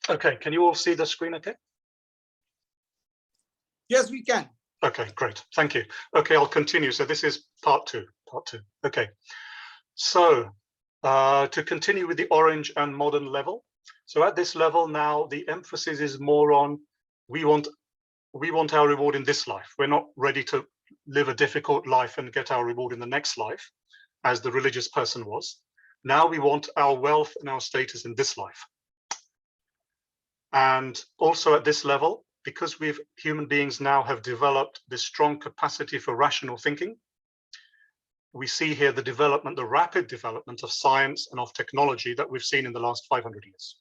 Okay, can you all see the screen okay? Yes, we can. Okay, great, thank you. Okay, I'll continue. So this is part two. Okay, so to continue with the orange and modern level. So at this level now, the emphasis is more on we want our reward in this life. We're not ready to live a difficult life and get our reward in the next life, as the religious person was. Now we want our wealth and our status in this life. And also at this level, because human beings now have developed this strong capacity for rational thinking, we see here the rapid development of science and of technology that we've seen in the last 500 years.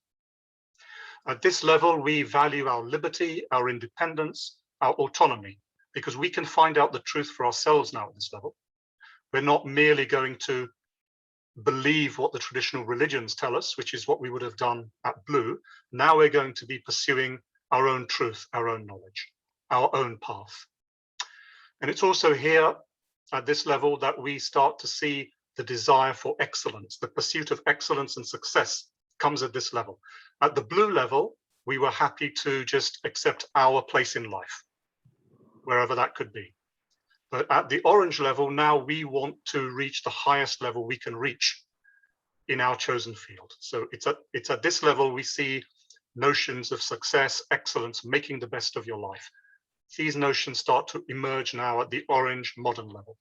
At this level, we value our liberty, our independence, our autonomy, because we can find out the truth for ourselves now at this level. We're not merely going to believe what the traditional religions tell us, which is what we would have done at blue. Now we're going to be pursuing our own truth, our own knowledge, our own path. And it's also here at this level that we start to see the desire for excellence. The pursuit of excellence and success comes at this level. At the blue level, we were happy to just accept our place in life, wherever that could be. But at the orange level, now we want to reach the highest level we can reach in our chosen field. So it's at this level we see notions of success, excellence, making the best of your life. These notions start to emerge now at the orange modern level.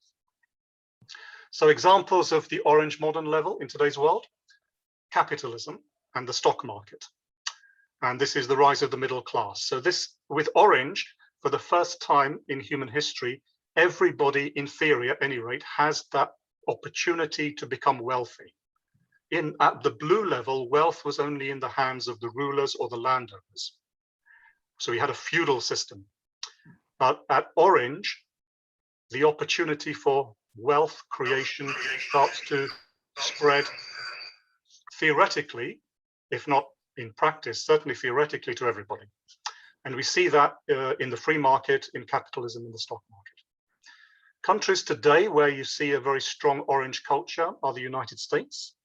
So examples of the orange modern level in today's world: capitalism and the stock market. And this is the rise of the middle class. So this, with orange, for the first time in human history, everybody, in theory at any rate, has that opportunity to become wealthy. At the blue level, wealth was only in the hands of the rulers or the landowners. So we had a feudal system. But at orange, the opportunity for wealth creation starts to spread theoretically, if not in practice, certainly theoretically, to everybody. And we see that in the free market, in capitalism, in the stock market. Countries today where you see a very strong orange culture are the United States,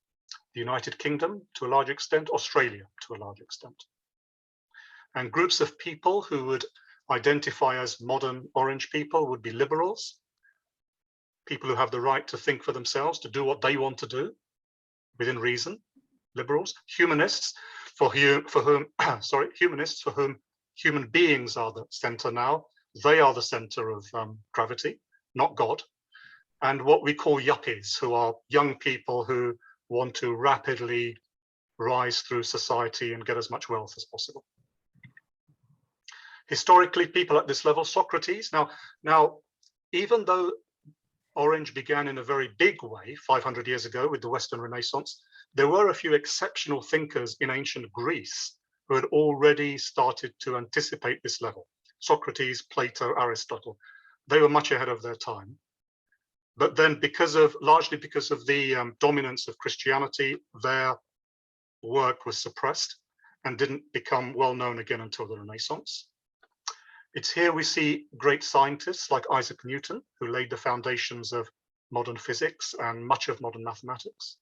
the United Kingdom to a large extent, Australia to a large extent. And groups of people who would identify as modern orange people would be liberals, people who have the right to think for themselves, to do what they want to do within reason, liberals, humanists for whom human beings are the center now. They are the center of gravity, not God. And what we call yuppies, who are young people who want to rapidly rise through society and get as much wealth as possible. Historically, people at this level, Socrates. Now, even though orange began in a very big way 500 years ago with the Western Renaissance, there were a few exceptional thinkers in ancient Greece who had already started to anticipate this level. Socrates, Plato, Aristotle, they were much ahead of their time. But then largely because of the dominance of Christianity, their work was suppressed and didn't become well known again until the Renaissance. It's here we see great scientists like Isaac Newton, who laid the foundations of modern physics and much of modern mathematics.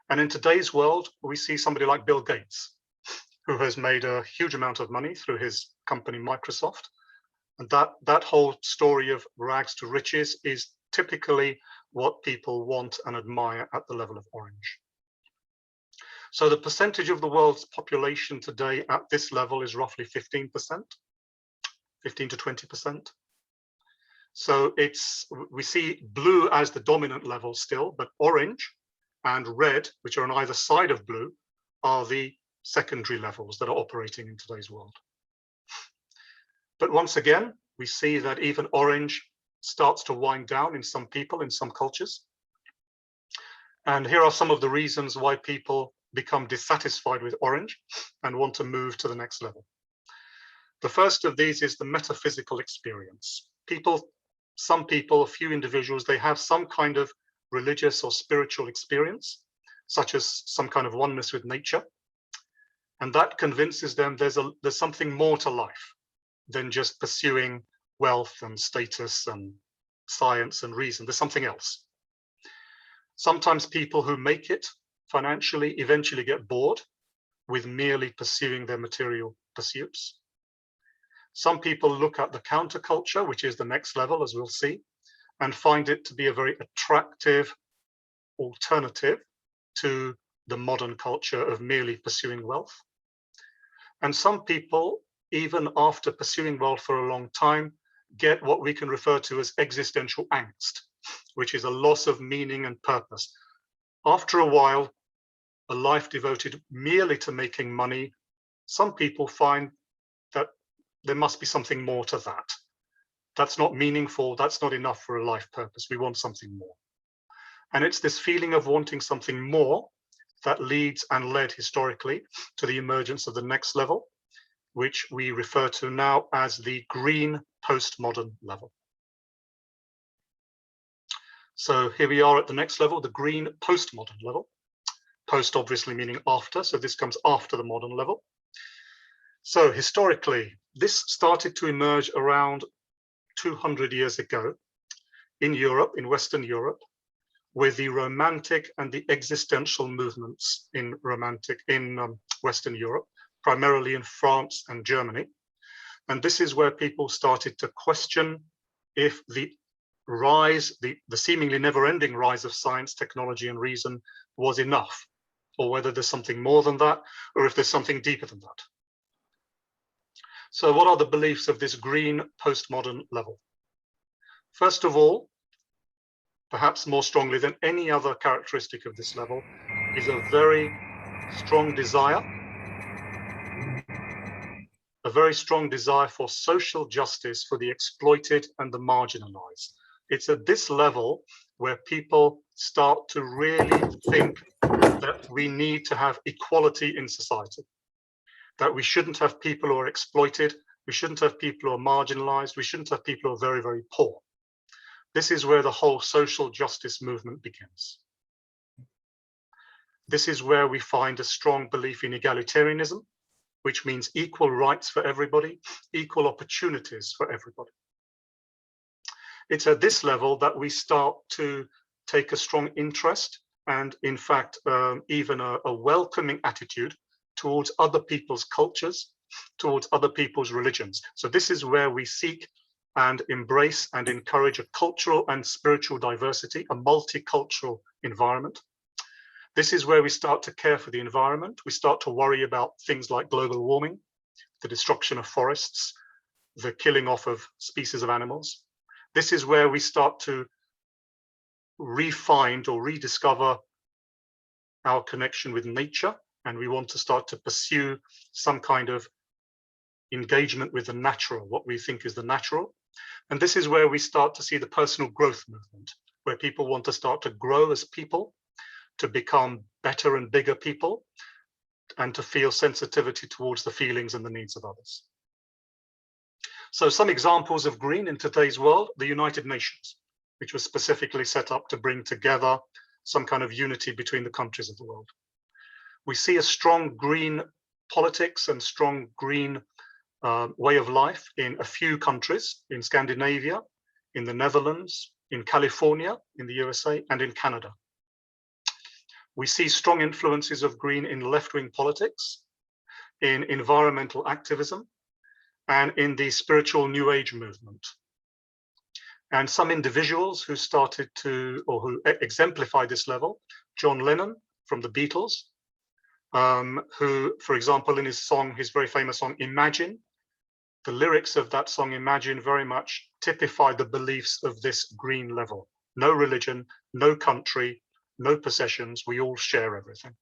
And in today's world, we see somebody like Bill Gates, who has made a huge amount of money through his company Microsoft. And that whole story of rags to riches is typically what people want and admire at the level of orange. So the percentage of the world's population today at this level is roughly 15%, 15 to 20%. So we see blue as the dominant level still, but orange and red, which are on either side of blue, are the secondary levels that are operating in today's world. But once again, we see that even orange starts to wind down in some people, in some cultures. And here are some of the reasons why people become dissatisfied with orange and want to move to the next level. The first of these is the metaphysical experience. Some people, a few individuals, they have some kind of religious or spiritual experience, such as some kind of oneness with nature. And that convinces them there's something more to life than just pursuing wealth and status and science and reason. There's something else. Sometimes people who make it financially eventually get bored with merely pursuing their material pursuits. Some people look at the counterculture, which is the next level, as we'll see, and find it to be a very attractive alternative to the modern culture of merely pursuing wealth. And some people, even after pursuing wealth for a long time, get what we can refer to as existential angst, which is a loss of meaning and purpose. After a while, a life devoted merely to making money, some people find that there must be something more to that. That's not meaningful, that's not enough for a life purpose. We want something more. And it's this feeling of wanting something more that leads and led historically to the emergence of the next level, which we refer to now as the green postmodern level. So here we are at the next level, the green postmodern level. Post obviously meaning after, so this comes after the modern level. So historically, this started to emerge around 200 years ago in Europe, in Western Europe, with the romantic and the existential movements in Western Europe, primarily in France and Germany. And this is where people started to question if the rise, the seemingly never-ending rise of science, technology, and reason was enough, or whether there's something more than that, or if there's something deeper than that. So what are the beliefs of this green postmodern level? First of all, perhaps more strongly than any other characteristic of this level, is a very strong desire for social justice for the exploited and the marginalized. It's at this level where people start to really think that we need to have equality in society, that we shouldn't have people who are exploited, we shouldn't have people who are marginalized, we shouldn't have people who are very, very poor. This is where the whole social justice movement begins. This is where we find a strong belief in egalitarianism, which means equal rights for everybody, equal opportunities for everybody. It's at this level that we start to take a strong interest and, in fact, even a welcoming attitude towards other people's cultures, towards other people's religions. So this is where we seek and embrace and encourage a cultural and spiritual diversity, a multicultural environment. This is where we start to care for the environment. We start to worry about things like global warming, the destruction of forests, the killing off of species of animals. This is where we start to re-find or rediscover our connection with nature, and we want to start to pursue some kind of engagement with the natural, what we think is the natural. And this is where we start to see the personal growth movement, where people want to start to grow as people, to become better and bigger people, and to feel sensitivity towards the feelings and the needs of others. So some examples of green in today's world: the United Nations, which was specifically set up to bring together some kind of unity between the countries of the world. We see a strong green politics and strong green way of life in a few countries, in Scandinavia, in the Netherlands, in California, in the USA, and in Canada. We see strong influences of green in left-wing politics, in environmental activism, and in the spiritual New Age movement. And some individuals who started to, or who exemplify this level: John Lennon from the Beatles, who, for example, in his song, his very famous song, Imagine, the lyrics of that song, Imagine, very much typify the beliefs of this green level. No religion, no country, no possessions, we all share everything.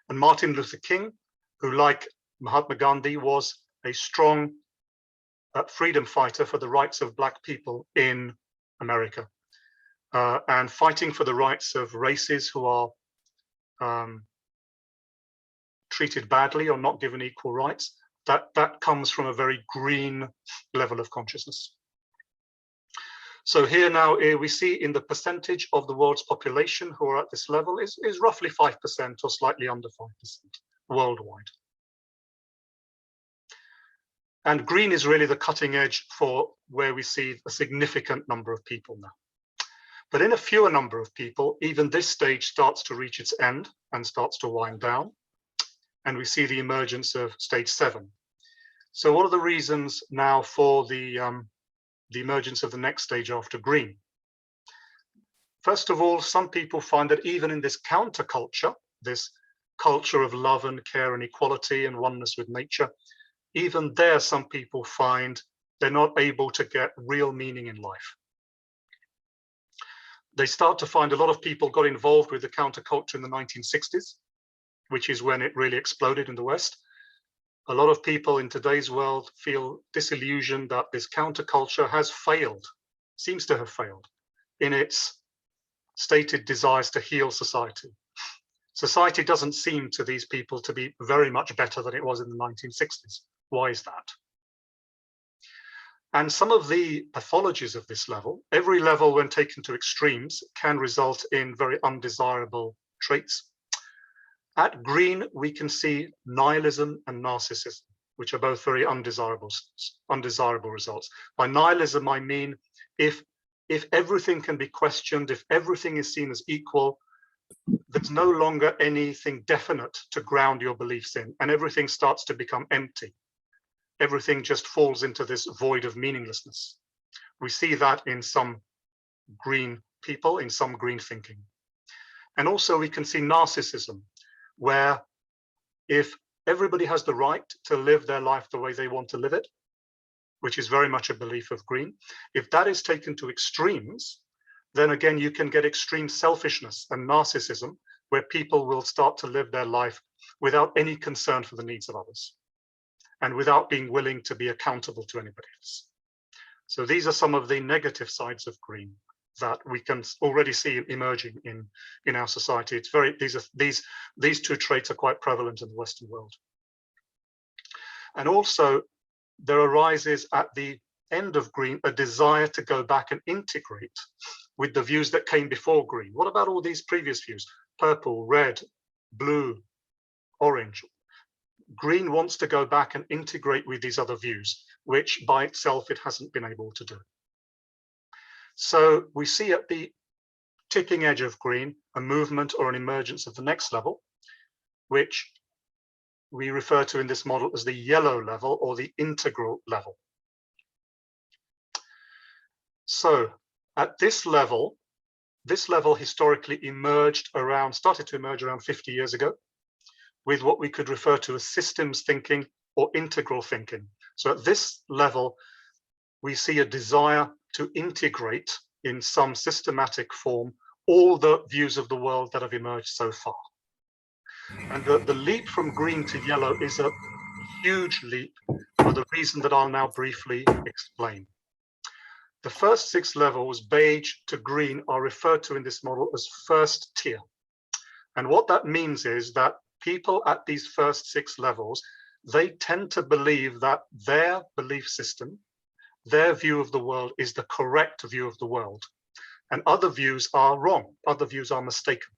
And Martin Luther King, who, like Mahatma Gandhi, was a strong freedom fighter for the rights of Black people in America, and fighting for the rights of races who are treated badly or not given equal rights. That comes from a very green level of consciousness. So here now we see in the percentage of the world's population who are at this level is roughly 5% or slightly under 5% worldwide. And green is really the cutting edge for where we see a significant number of people now. But in a fewer number of people, even this stage starts to reach its end and starts to wind down. and we see the emergence of stage 7. So what are the reasons now for the emergence of the next stage after green? First of all, some people find that even in this counterculture, this culture of love and care and equality and oneness with nature, even there, some people find they're not able to get real meaning in life. They start to find a lot of people got involved with the counterculture in the 1960s, which is when it really exploded in the West. A lot of people in today's world feel disillusioned that this counterculture has failed, seems to have failed in its stated desires to heal society. Society doesn't seem to these people to be very much better than it was in the 1960s. Why is that? And some of the pathologies of this level, every level when taken to extremes can result in very undesirable traits. At green, we can see nihilism and narcissism, which are both very undesirable results. By nihilism, I mean if everything can be questioned, if everything is seen as equal, there's no longer anything definite to ground your beliefs in, and everything starts to become empty. Everything just falls into this void of meaninglessness. We see that in some green people, in some green thinking. And also we can see narcissism, where if everybody has the right to live their life the way they want to live it, which is very much a belief of green, if that is taken to extremes, then again, you can get extreme selfishness and narcissism, where people will start to live their life without any concern for the needs of others and without being willing to be accountable to anybody else. So these are some of the negative sides of green that we can already see emerging in our society. It's very, these two traits are quite prevalent in the Western world. And also there arises at the end of green a desire to go back and integrate with the views that came before green. What about all these previous views? Purple, red, blue, orange. Green wants to go back and integrate with these other views, which by itself it hasn't been able to do. So we see at the tipping edge of green a movement or an emergence of the next level, which we refer to in this model as the yellow level or the integral level. So at this level historically started to emerge around 50 years ago with what we could refer to as systems thinking or integral thinking. So at this level, we see a desire to integrate in some systematic form all the views of the world that have emerged so far. And the leap from green to yellow is a huge leap for the reason that I'll now briefly explain. The first 6 levels, beige to green, are referred to in this model as first tier. And what that means is that people at these first 6 levels, they tend to believe that their belief system, their view of the world is the correct view of the world. And other views are wrong, other views are mistaken.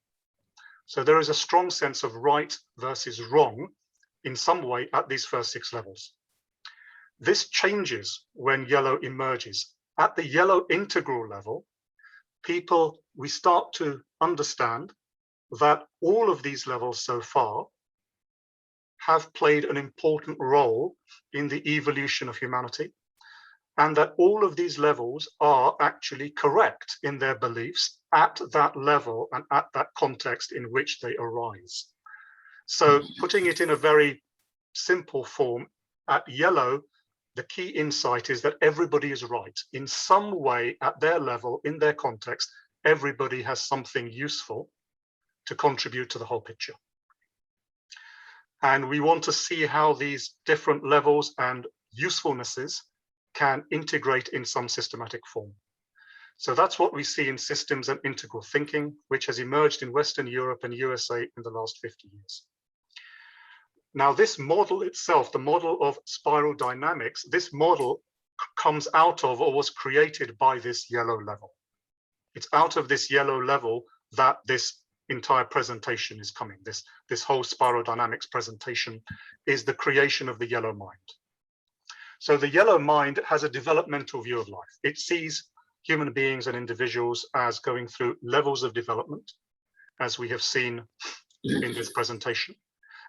So there is a strong sense of right versus wrong in some way at these first 6 levels. This changes when yellow emerges. At the yellow integral level, we start to understand that all of these levels so far have played an important role in the evolution of humanity, and that all of these levels are actually correct in their beliefs at that level and at that context in which they arise. So putting it in a very simple form, at yellow, the key insight is that everybody is right. In some way, at their level, in their context, everybody has something useful to contribute to the whole picture. And we want to see how these different levels and usefulnesses can integrate in some systematic form. So that's what we see in systems and integral thinking, which has emerged in Western Europe and USA in the last 50 years. Now, this model itself, the model of spiral dynamics, this model comes out of or was created by this yellow level. It's out of this yellow level that this entire presentation is coming. This whole spiral dynamics presentation is the creation of the yellow mind. So the yellow mind has a developmental view of life. It sees human beings and individuals as going through levels of development, as we have seen in this presentation.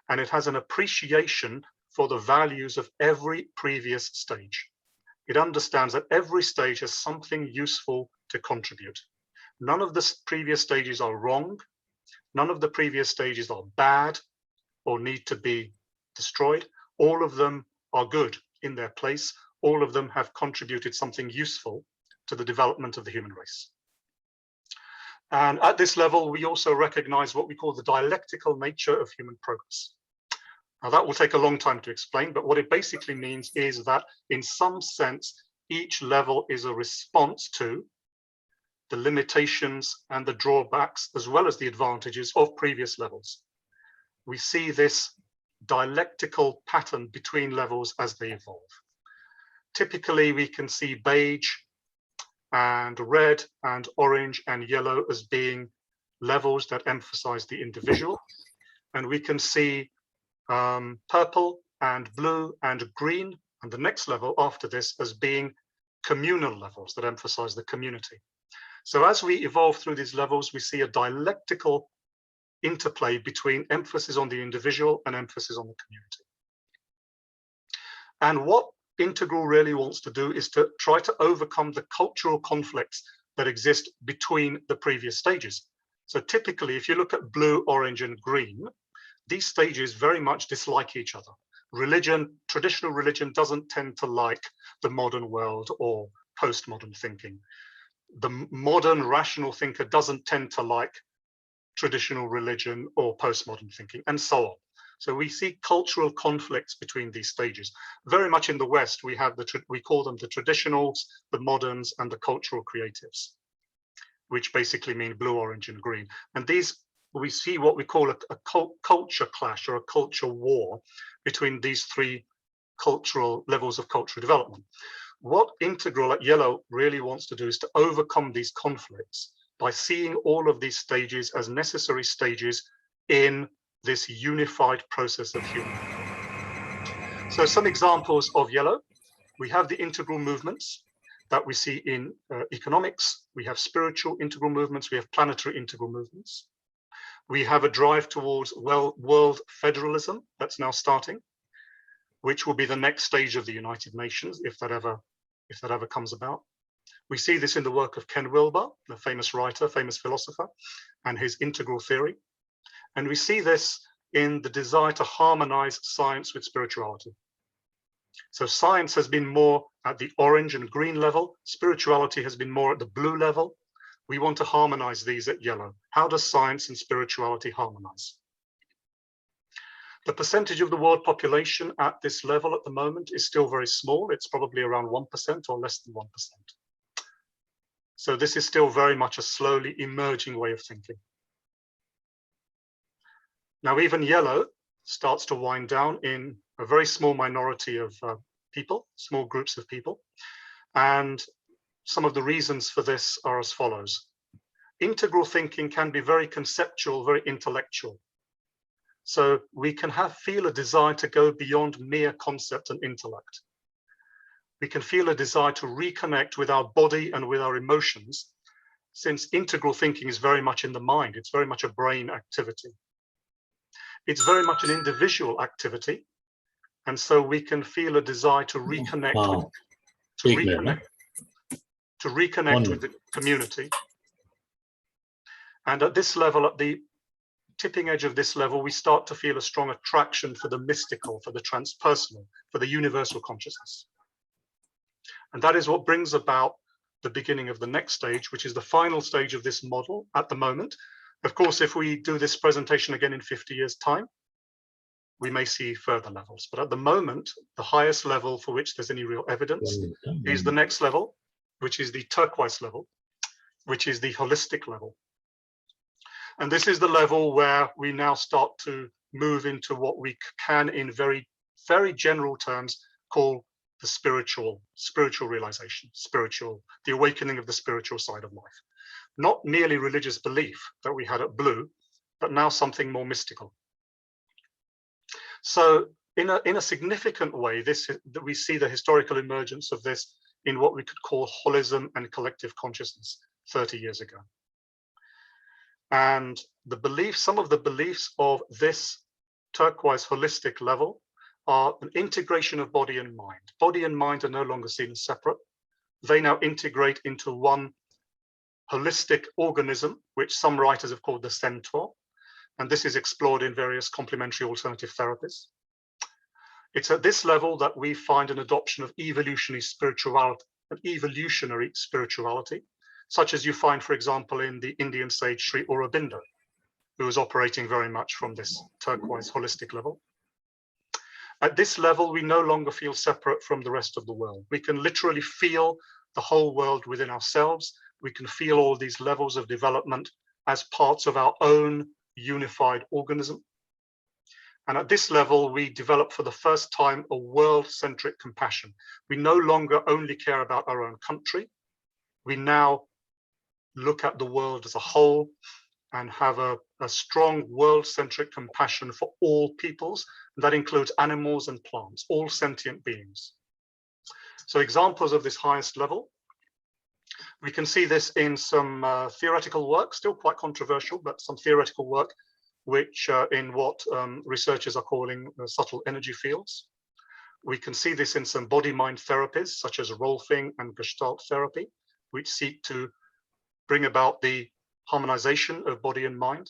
and it has an appreciation for the values of every previous stage. It understands that every stage has something useful to contribute. None of the previous stages are wrong. None of the previous stages are bad or need to be destroyed. All of them are good in their place. All of them have contributed something useful to the development of the human race. And at this level, we also recognize what we call the dialectical nature of human progress. Now, that will take a long time to explain, but what it basically means is that in some sense, each level is a response to the limitations and the drawbacks, as well as the advantages of previous levels. We see this dialectical pattern between levels as they evolve. Typically, we can see beige and red and orange and yellow as being levels that emphasize the individual. And we can see purple and blue and green, and the next level after this as being communal levels that emphasize the community. So as we evolve through these levels, we see a dialectical interplay between emphasis on the individual and emphasis on the community. And what Integral really wants to do is to try to overcome the cultural conflicts that exist between the previous stages. So typically, if you look at blue, orange, and green, these stages very much dislike each other. Religion, traditional religion doesn't tend to like the modern world or postmodern thinking. The modern rational thinker doesn't tend to like traditional religion or postmodern thinking, and so on. So we see cultural conflicts between these stages. Very much in the West, we have we call them the traditionals, the moderns, and the cultural creatives, which basically mean blue, orange, and green. And these, we see what we call a culture clash or a culture war between these three cultural levels of cultural development. What Integral at Yellow really wants to do is to overcome these conflicts by seeing all of these stages as necessary stages in this unified process of human. So some examples of Yellow: we have the integral movements that we see in economics. We have spiritual integral movements. We have planetary integral movements. We have a drive towards world federalism that's now starting, which will be the next stage of the United Nations if that ever comes about. We see this in the work of Ken Wilber, the famous writer, famous philosopher, and his integral theory. And we see this in the desire to harmonize science with spirituality. So science has been more at the orange and green level. Spirituality has been more at the blue level. We want to harmonize these at Yellow. How does science and spirituality harmonize? The percentage of the world population at this level at the moment is still very small. It's probably around 1% or less than 1%. So this is still very much a slowly emerging way of thinking. Now, even Yellow starts to wind down in a very small minority of people, small groups of people. And some of the reasons for this are as follows. Integral thinking can be very conceptual, very intellectual. So we can feel a desire to go beyond mere concept and intellect. We can feel a desire to reconnect with our body and with our emotions, since integral thinking is very much in the mind. It's very much a brain activity. It's very much an individual activity. And so we can feel a desire to reconnect, to reconnect with the community. And at this level, at the tipping edge of this level, we start to feel a strong attraction for the mystical, for the transpersonal, for the universal consciousness. And that is what brings about the beginning of the next stage, which is the final stage of this model at the moment. Of course, if we do this presentation again in 50 years' time, we may see further levels. But at the moment, the highest level for which there's any real evidence is the next level, which is the turquoise level, which is the holistic level. And this is the level where we now start to move into what we can, in very, very general terms, call the spiritual realization, the awakening of the spiritual side of life. Not merely religious belief that we had at Blue, but now something more mystical. So in a significant way, we see the historical emergence of this in what we could call holism and collective consciousness 30 years ago. And the beliefs, some of the beliefs of this turquoise holistic level are an integration of body and mind. Body and mind are no longer seen as separate. They now integrate into one holistic organism, which some writers have called the centaur. And this is explored in various complementary alternative therapies. It's at this level that we find an adoption of evolutionary spirituality, such as you find, for example, in the Indian sage Sri Aurobindo, who is operating very much from this turquoise holistic level. At this level, we no longer feel separate from the rest of the world. We can literally feel the whole world within ourselves. We can feel all these levels of development as parts of our own unified organism. And at this level, we develop for the first time a world-centric compassion. We no longer only care about our own country. We now look at the world as a whole and have a strong world-centric compassion for all peoples. That includes animals and plants, all sentient beings. So examples of this highest level, we can see this in some theoretical work, still quite controversial, but some theoretical work, which in what researchers are calling subtle energy fields. We can see this in some body-mind therapies, such as Rolfing and Gestalt therapy, which seek to bring about the harmonization of body and mind.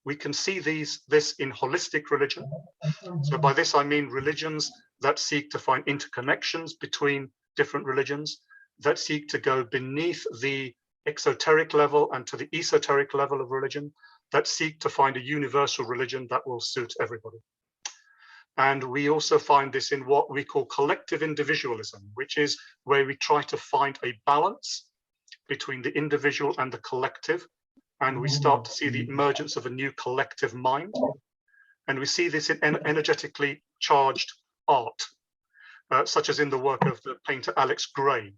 We can see this in holistic religion. So by this, I mean religions that seek to find interconnections between different religions, that seek to go beneath the exoteric level and to the esoteric level of religion, that seek to find a universal religion that will suit everybody. And we also find this in what we call collective individualism, which is where we try to find a balance between the individual and the collective. And we start to see the emergence of a new collective mind. And we see this in energetically charged art, such as in the work of the painter Alex Gray,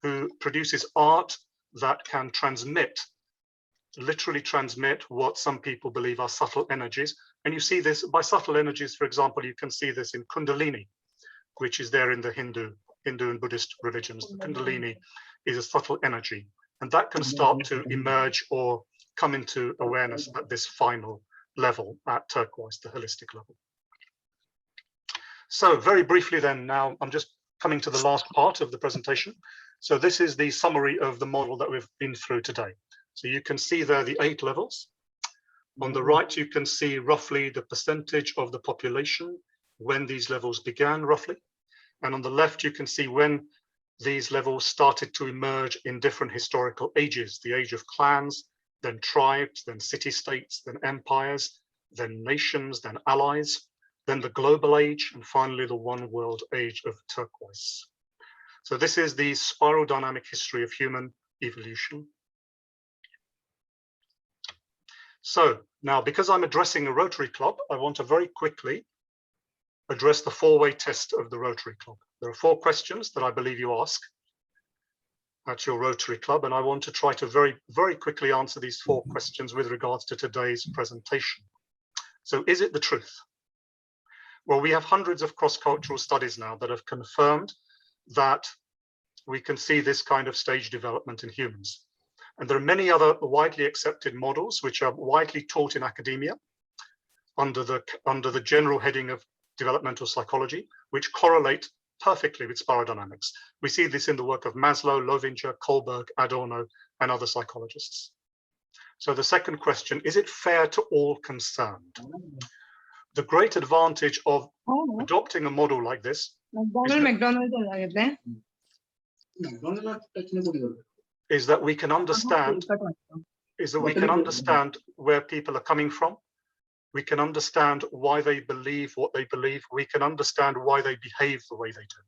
who produces art that can literally transmit what some people believe are subtle energies. And you see this by subtle energies, for example, you can see this in Kundalini, which is there in the Hindu and Buddhist religions. The Kundalini is a subtle energy, and that can start to emerge or come into awareness at this final level, at turquoise, the holistic level. So very briefly then, now I'm just coming to the last part of the presentation. So this is the summary of the model that we've been through today. So you can see there the 8 levels. On the right, you can see roughly the percentage of the population when these levels began, roughly. And on the left, you can see when these levels started to emerge in different historical ages, the age of clans, then tribes, then city-states, then empires, then nations, then allies, then the global age, and finally the one world age of turquoise. So this is the spiral dynamic history of human evolution. So now, because I'm addressing a Rotary Club, I want to very quickly address the 4-way test of the Rotary Club. There are 4 questions that I believe you ask at your Rotary Club, and I want to try to very, very quickly answer these 4 questions with regards to today's presentation. So is it the truth? Well, we have hundreds of cross-cultural studies now that have confirmed that we can see this kind of stage development in humans. And there are many other widely accepted models which are widely taught in academia under the general heading of developmental psychology, which correlate perfectly with spiral dynamics. We see this in the work of Maslow, Lovinger, Kohlberg, Adorno, and other psychologists. So the second question, is it fair to all concerned? The great advantage of adopting a model like this is that we can understand where people are coming from. We can understand why they believe what they believe. We can understand why they behave the way they do.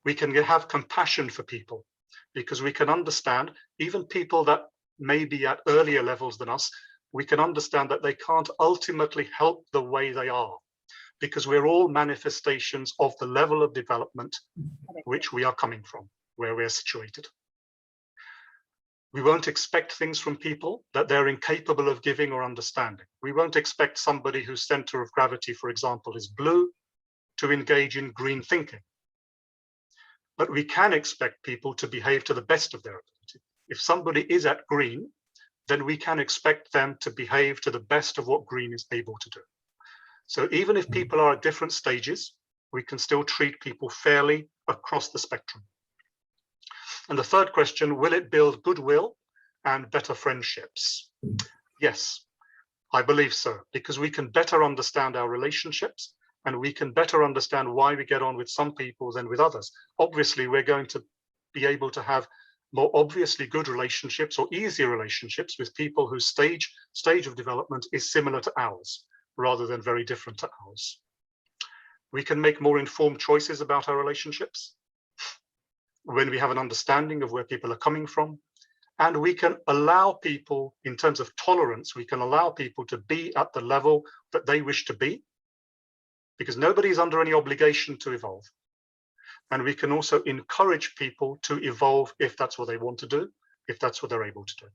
We can have compassion for people because we can understand even people that may be at earlier levels than us. We can understand that they can't ultimately help the way they are because we're all manifestations of the level of development which we are coming from, where we're situated. We won't expect things from people that they're incapable of giving or understanding. We won't expect somebody whose center of gravity, for example, is blue to engage in green thinking. But we can expect people to behave to the best of their ability. If somebody is at green, then we can expect them to behave to the best of what green is able to do. So even if people are at different stages, we can still treat people fairly across the spectrum. And the third question, will it build goodwill and better friendships? Yes, I believe so, because we can better understand our relationships and we can better understand why we get on with some people than with others. Obviously, we're going to be able to have more obviously good relationships or easier relationships with people whose stage of development is similar to ours, rather than very different to ours. We can make more informed choices about our relationships when we have an understanding of where people are coming from. And we can allow people, in terms of tolerance, we can allow people to be at the level that they wish to be, because nobody is under any obligation to evolve. And we can also encourage people to evolve if that's what they want to do, if that's what they're able to do.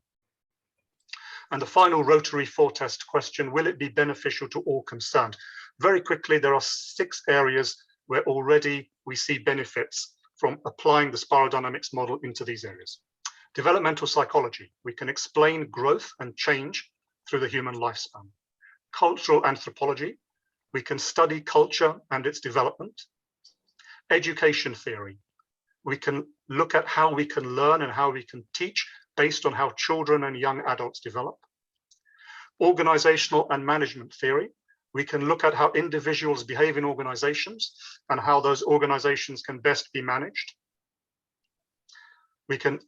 And the final Rotary 4-test question, will it be beneficial to all concerned? Very quickly, there are 6 areas where already we see benefits from applying the spirodynamics model into these areas. Developmental psychology, we can explain growth and change through the human lifespan. Cultural anthropology, we can study culture and its development. Education theory, we can look at how we can learn and how we can teach based on how children and young adults develop. Organizational and management theory, we can look at how individuals behave in organizations and how those organizations can best be managed. We can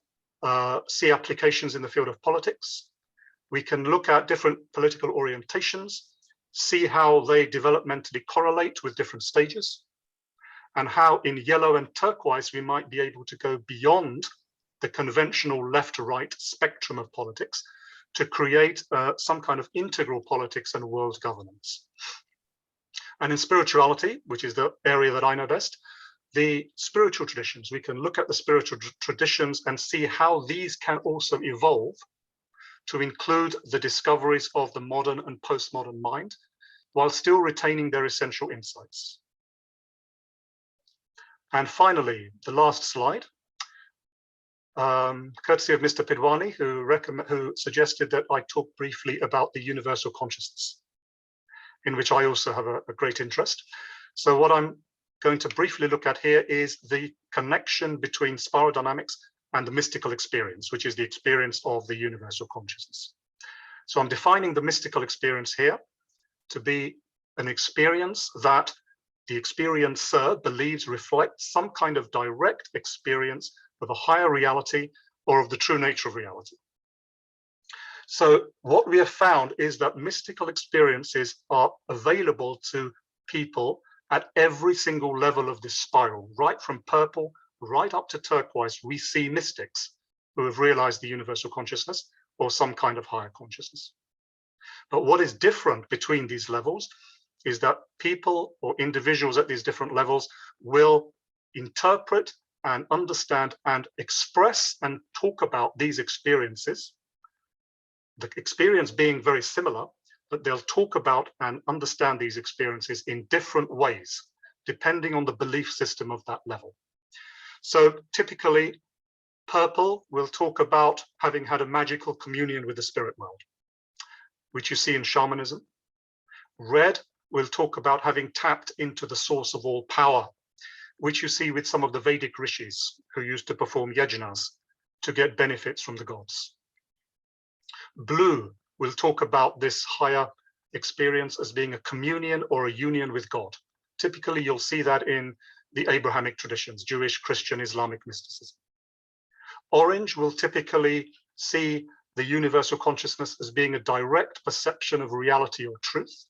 see applications in the field of politics. We can look at different political orientations, see how they developmentally correlate with different stages, and how in yellow and turquoise we might be able to go beyond the conventional left-right spectrum of politics to create some kind of integral politics and world governance. And in spirituality, which is the area that I know best, the spiritual traditions, we can look at the spiritual traditions and see how these can also evolve to include the discoveries of the modern and postmodern mind, while still retaining their essential insights. And finally, the last slide, courtesy of Mr. Pidwani, who suggested that I talk briefly about the universal consciousness, in which I also have a great interest. So what I'm going to briefly look at here is the connection between spirodynamics and the mystical experience, which is the experience of the universal consciousness. So I'm defining the mystical experience here to be an experience that the experiencer believes reflects some kind of direct experience of a higher reality or of the true nature of reality. So what we have found is that mystical experiences are available to people at every single level of this spiral, right from purple right up to turquoise. We see mystics who have realized the universal consciousness or some kind of higher consciousness. But what is different between these levels is that people or individuals at these different levels will interpret and understand and express and talk about these experiences, the experience being very similar, but they'll talk about and understand these experiences in different ways, depending on the belief system of that level. So typically, purple will talk about having had a magical communion with the spirit world, which you see in shamanism. Red will talk about having tapped into the source of all power, which you see with some of the Vedic rishis who used to perform yajnas to get benefits from the gods. Blue will talk about this higher experience as being a communion or a union with God. Typically, you'll see that in the Abrahamic traditions, Jewish, Christian, Islamic mysticism. Orange will typically see the universal consciousness as being a direct perception of reality or truth.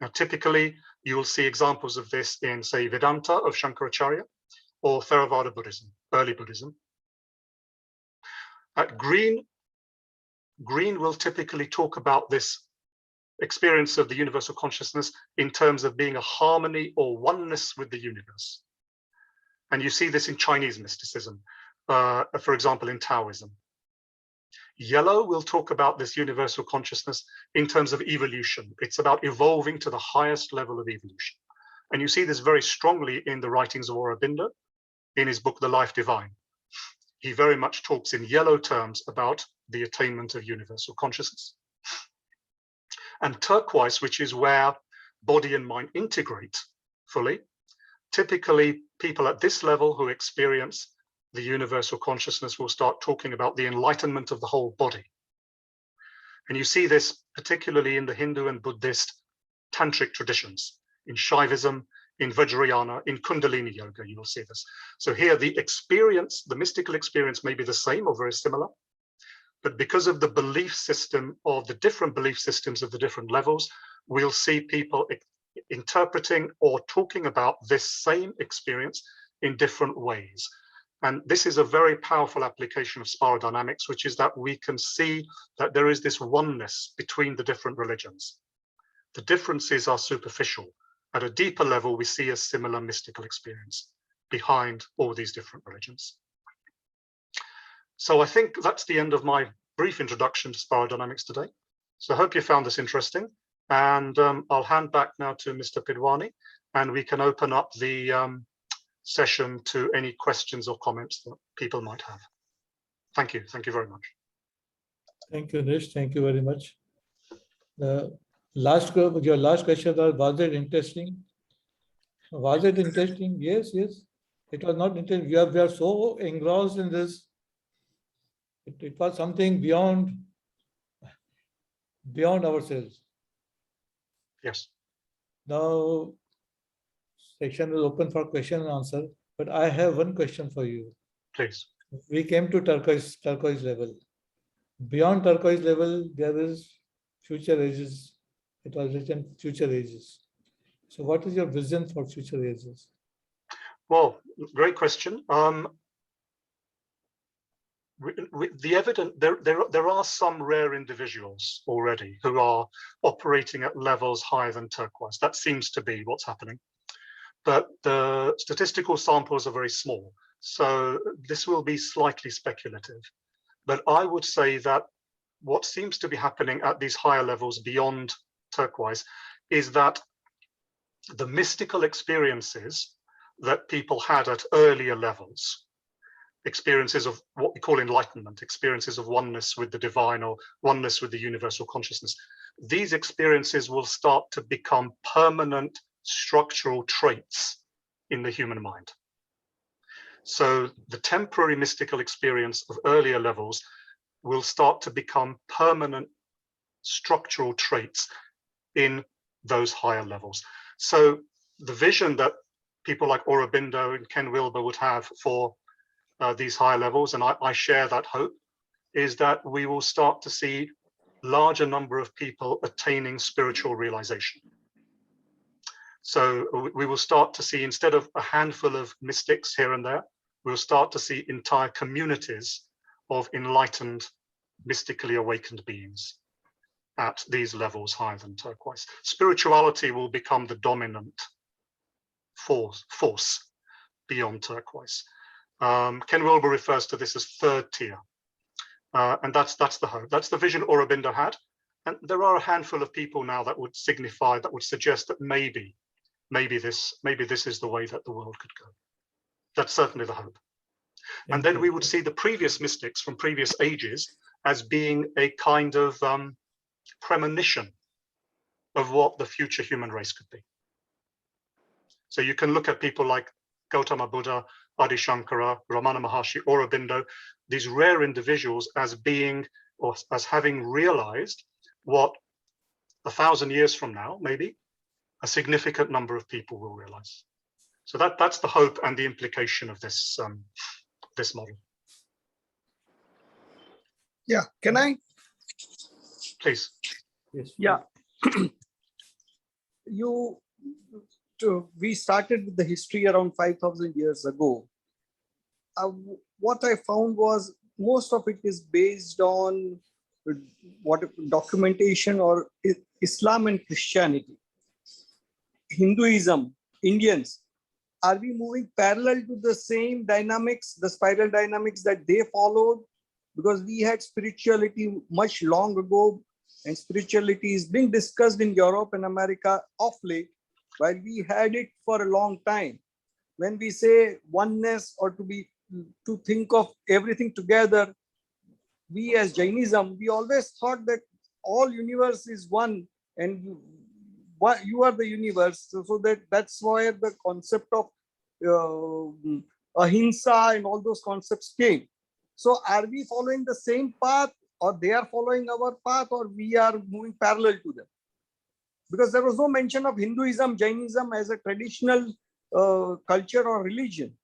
Now, typically, you will see examples of this in, say, Vedanta of Shankaracharya or Theravada Buddhism, early Buddhism. Green will typically talk about this experience of the universal consciousness in terms of being a harmony or oneness with the universe. And you see this in Chinese mysticism, for example, in Taoism. Yellow will talk about this universal consciousness in terms of evolution. It's about evolving to the highest level of evolution. And you see this very strongly in the writings of Aurobindo in his book, The Life Divine. He very much talks in yellow terms about the attainment of universal consciousness. And turquoise, which is where body and mind integrate fully, typically people at this level who experience the universal consciousness will start talking about the enlightenment of the whole body. And you see this particularly in the Hindu and Buddhist tantric traditions, in Shaivism, in Vajrayana, in Kundalini yoga, you will see this. So here the experience, the mystical experience may be the same or very similar, but because of the belief system of the different belief systems of the different levels, we'll see people interpreting or talking about this same experience in different ways. And this is a very powerful application of spiral dynamics, which is that we can see that there is this oneness between the different religions. The differences are superficial. At a deeper level, we see a similar mystical experience behind all these different religions. So I think that's the end of my brief introduction to spiral dynamics today. So I hope you found this interesting. And I'll hand back now to Mr. Pidwani, and we can open up the session to any questions or comments that people might have. Thank you. Thank you very much. Thank you, Nish. Thank you very much. Your last question was it interesting? Was it interesting? Yes, yes. It was not interesting. We are so engrossed in this. It was something beyond ourselves. Yes. Now, section is open for question and answer, but I have one question for you. Please. We came to turquoise level. Beyond turquoise level, there is future ages. It was written future ages. So what is your vision for future ages? Well, great question. The evidence, there are some rare individuals already who are operating at levels higher than turquoise. That seems to be what's happening. But the statistical samples are very small. So this will be slightly speculative. But I would say that what seems to be happening at these higher levels beyond turquoise is that the mystical experiences that people had at earlier levels, experiences of what we call enlightenment, experiences of oneness with the divine or oneness with the universal consciousness, these experiences will start to become permanent structural traits in the human mind. So the temporary mystical experience of earlier levels will start to become permanent structural traits in those higher levels. So the vision that people like Aurobindo and Ken Wilber would have for these higher levels, and I share that hope, is that we will start to see larger number of people attaining spiritual realization. So we will start to see, instead of a handful of mystics here and there, we'll start to see entire communities of enlightened, mystically awakened beings at these levels higher than turquoise. Spirituality will become the dominant force beyond turquoise. Ken Wilber refers to this as third tier. And that's the hope. That's the vision Aurobindo had. And there are a handful of people now that would signify, that would suggest that maybe this is the way that the world could go. That's certainly the hope. And then we would see the previous mystics from previous ages as being a kind of premonition of what the future human race could be. So you can look at people like Gautama Buddha, Adi Shankara, Ramana Maharshi, Aurobindo, these rare individuals as being, or as having realized what 1,000 years from now, maybe, a significant number of people will realize. So that's the hope and the implication of this this model. Yeah, can I? Please. Yes. Yeah. We started with the history around 5,000 years ago. What I found was most of it is based on what documentation or Islam and Christianity. Hinduism, Indians, are we moving parallel to the same dynamics, the spiral dynamics that they followed? Because we had spirituality much long ago, and spirituality is being discussed in Europe and America of late, while we had it for a long time. When we say oneness or to think of everything together, we as Jainism, we always thought that all universe is one, and you are the universe. So that's why the concept of ahimsa and all those concepts came. So are we following the same path, or they are following our path, or we are moving parallel to them? Because there was no mention of Hinduism, Jainism as a traditional culture or religion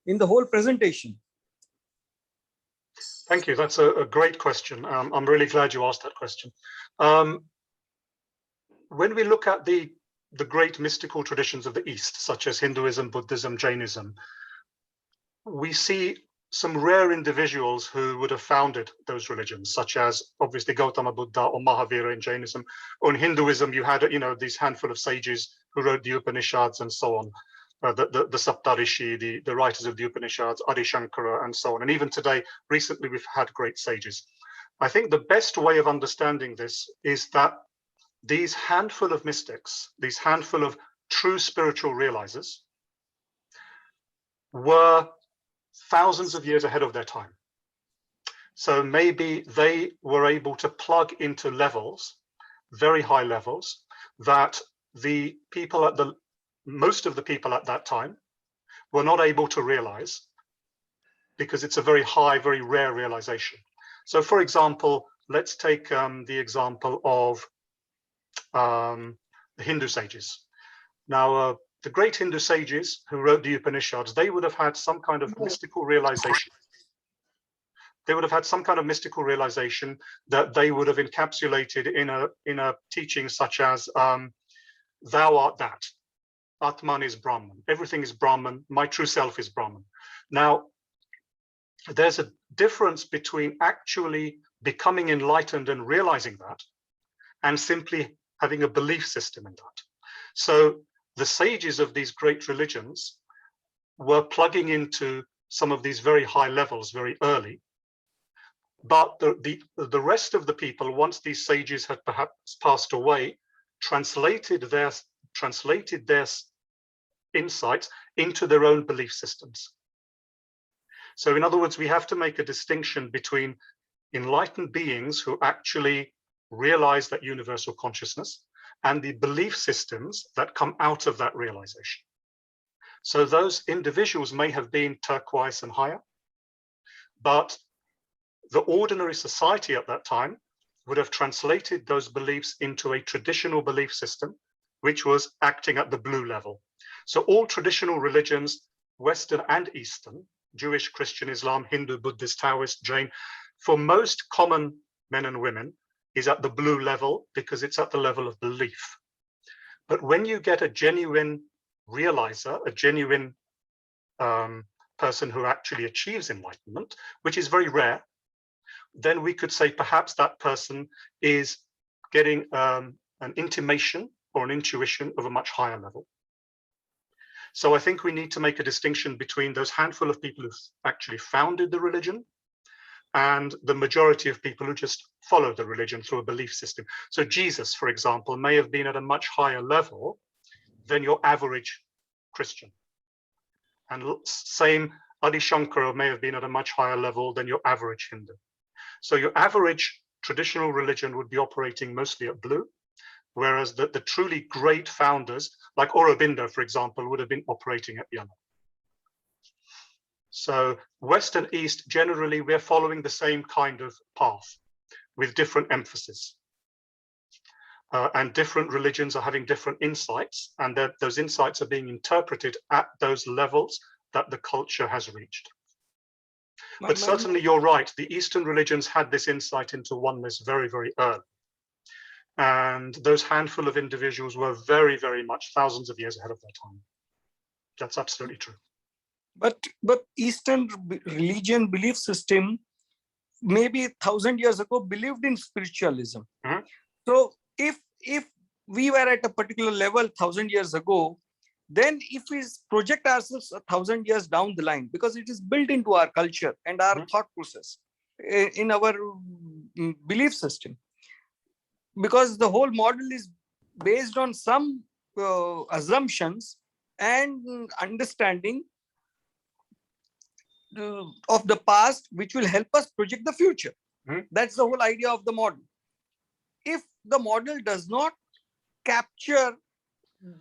in the whole presentation. Thank you. That's a great question. I'm really glad you asked that question. When we look at the great mystical traditions of the East, such as Hinduism, Buddhism, Jainism, we see some rare individuals who would have founded those religions, such as obviously Gautama Buddha or Mahavira in Jainism. Or in Hinduism, you had, these handful of sages who wrote the Upanishads and so on. The Saptarishi, the writers of the Upanishads, Adi Shankara, and so on. And even today, recently, we've had great sages. I think the best way of understanding this is that these handful of mystics, these handful of true spiritual realizers, were thousands of years ahead of their time. So maybe they were able to plug into levels, very high levels, that the people most of the people at that time were not able to realize, because it's a very high, very rare realization. So for example, let's take the example of the Hindu sages. Now, the great Hindu sages who wrote the Upanishads, they would have had some kind of mystical realization. They would have had some kind of mystical realization that they would have encapsulated in a teaching such as, thou art that. Atman is Brahman. Everything is Brahman. My true self is Brahman. Now, there's a difference between actually becoming enlightened and realizing that, and simply having a belief system in that. So the sages of these great religions were plugging into some of these very high levels very early. But the rest of the people, once these sages had perhaps passed away, translated their insights into their own belief systems. So in other words, we have to make a distinction between enlightened beings who actually realize that universal consciousness and the belief systems that come out of that realization. So those individuals may have been turquoise and higher, but the ordinary society at that time would have translated those beliefs into a traditional belief system, which was acting at the blue level. So all traditional religions, Western and Eastern, Jewish, Christian, Islam, Hindu, Buddhist, Taoist, Jain, for most common men and women, is at the blue level because it's at the level of belief. But when you get a genuine realizer, a genuine person who actually achieves enlightenment, which is very rare, then we could say perhaps that person is getting an intimation or an intuition of a much higher level. So I think we need to make a distinction between those handful of people who actually founded the religion and the majority of people who just follow the religion through a belief system. So Jesus, for example, may have been at a much higher level than your average Christian. And same, Adi Shankara may have been at a much higher level than your average Hindu. So your average traditional religion would be operating mostly at blue, whereas the truly great founders, like Aurobindo, for example, would have been operating at yellow. So West and East, generally, we're following the same kind of path with different emphasis. And different religions are having different insights, and those insights are being interpreted at those levels that the culture has reached. But certainly you're right, the Eastern religions had this insight into oneness very, very early. And those handful of individuals were very, very much thousands of years ahead of their time. That's absolutely true. But Eastern religion belief system, maybe 1,000 years ago, believed in spiritualism. Mm-hmm. So if we were at a particular level 1,000 years ago, then if we project ourselves 1,000 years down the line, because it is built into our culture and our Mm-hmm. thought process, in our belief system, because the whole model is based on some assumptions and understanding of the past, which will help us project the future. Mm-hmm. That's the whole idea of the model. If the model does not capture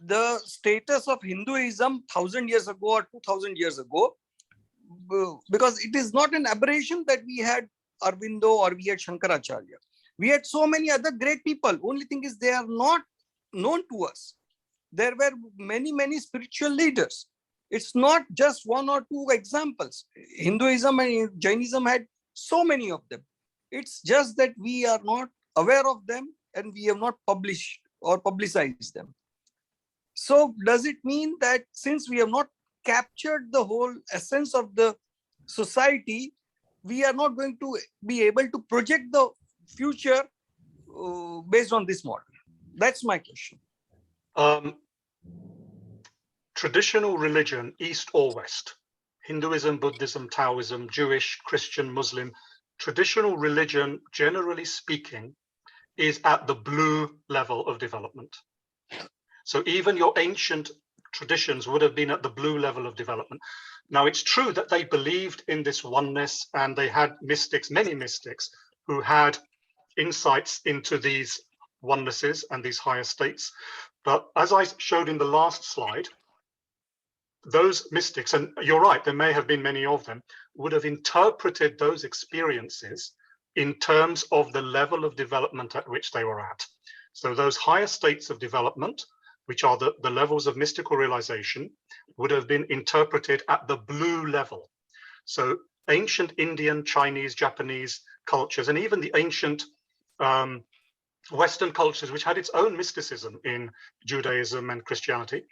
the status of Hinduism 1,000 years ago or 2,000 years ago, because it is not an aberration that we had Aurobindo or we had Shankaracharya. We had so many other great people. Only thing is they are not known to us. There were many spiritual leaders. It's not just one or two examples. Hinduism and Jainism had so many of them. It's just that we are not aware of them and we have not published or publicized them. So does it mean that since we have not captured the whole essence of the society, we are not going to be able to project the future based on this model? That's my question. Traditional religion, East or West, Hinduism, Buddhism, Taoism, Jewish, Christian, Muslim, traditional religion, generally speaking, is at the blue level of development. So even your ancient traditions would have been at the blue level of development. Now, it's true that they believed in this oneness and they had mystics, many mystics, who had insights into these onenesses and these higher states. But as I showed in the last slide, those mystics, and you're right, there may have been many of them, would have interpreted those experiences in terms of the level of development at which they were at. So those higher states of development, which are the levels of mystical realization, would have been interpreted at the blue level. So ancient Indian, Chinese, Japanese cultures, and even the ancient Western cultures, which had its own mysticism in Judaism and Christianity,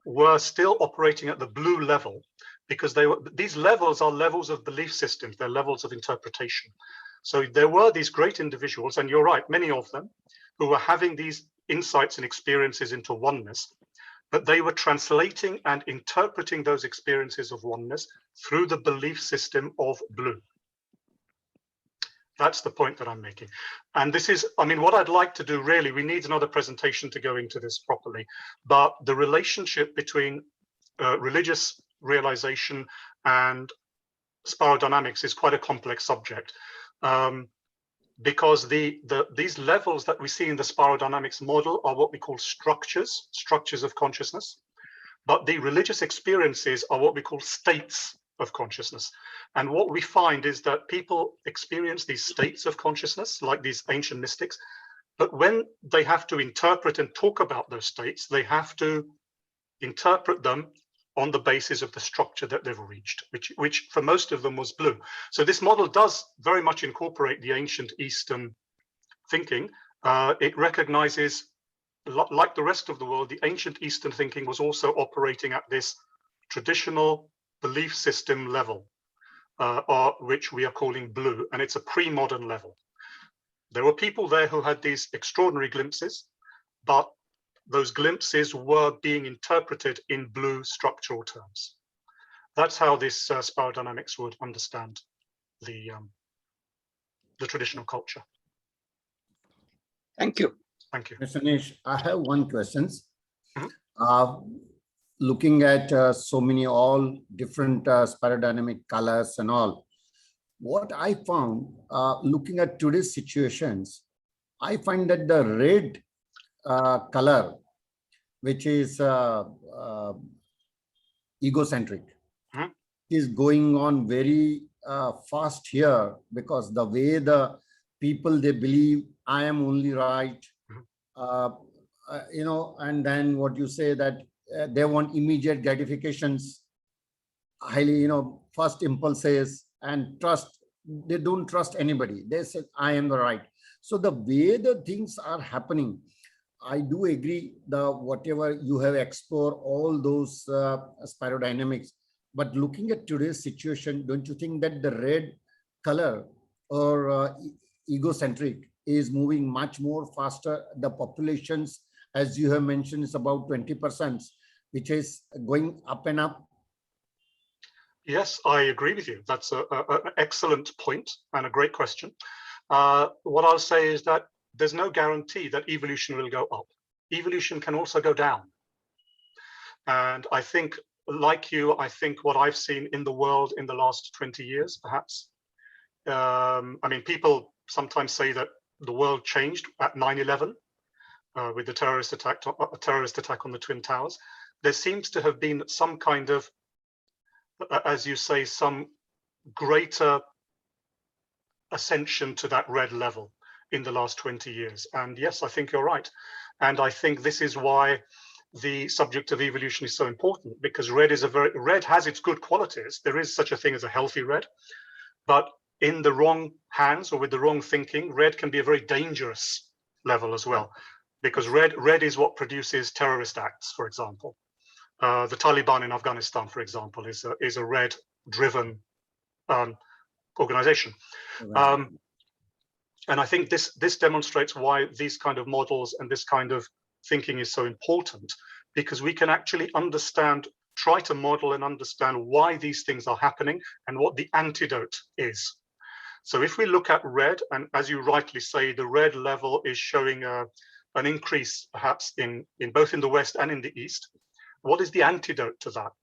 were still operating at the blue level, because these levels are levels of belief systems, they're levels of interpretation. So there were these great individuals, and you're right, many of them, who were having these insights and experiences into oneness, but they were translating and interpreting those experiences of oneness through the belief system of blue. That's the point that I'm making. And this is, I mean, what I'd like to do really, we need another presentation to go into this properly, but the relationship between religious realization and spirodynamics is quite a complex subject. Because these levels that we see in the spirodynamics model are what we call structures of consciousness, but the religious experiences are what we call states of consciousness. And what we find is that people experience these states of consciousness, like these ancient mystics, but when they have to interpret and talk about those states, they have to interpret them on the basis of the structure that they've reached, which for most of them was blue. So this model does very much incorporate the ancient Eastern thinking. It recognizes, like the rest of the world, the ancient Eastern thinking was also operating at this traditional belief system level, which we are calling blue, and it's a pre-modern level. There were people there who had these extraordinary glimpses, but those glimpses were being interpreted in blue structural terms. That's how this spirodynamics would understand the traditional culture. Thank you. Thank you. Mr. Nish, I have one question. Looking at so many all different spirodynamic colors and all, what I found, looking at today's situations, I find that the red color, which is egocentric, is going on very fast here, because the way the people, they believe I am only right, you know, and then what you say that they want immediate gratifications, highly, you know, first impulses, and trust. They don't trust anybody. They say I am the right. So the way the things are happening, I do agree the whatever you have explored all those spirodynamics, but looking at today's situation, don't you think that the red color or egocentric is moving much more faster? The populations, as you have mentioned, is about 20%, which is going up and up. Yes, I agree with you. That's an excellent point and a great question. What I'll say is that there's no guarantee that evolution will go up. Evolution can also go down. And I think, like you, I think what I've seen in the world in the last 20 years, perhaps, I mean, people sometimes say that the world changed at 9/11. with the terrorist attack on the Twin Towers, there seems to have been some kind of, as you say, some greater ascension to that red level in the last 20 years. And yes, I think you're right. And I think this is why the subject of evolution is so important, because red has its good qualities. There is such a thing as a healthy red, but in the wrong hands or with the wrong thinking, red can be a very dangerous level as well, because red is what produces terrorist acts, for example. The Taliban in Afghanistan, for example, is a red-driven organization. And I think this demonstrates why these kind of models and this kind of thinking is so important, because we can actually try to model and understand why these things are happening and what the antidote is. So if we look at red, and as you rightly say, the red level is showing an increase perhaps in both in the West and in the East. What is the antidote to that?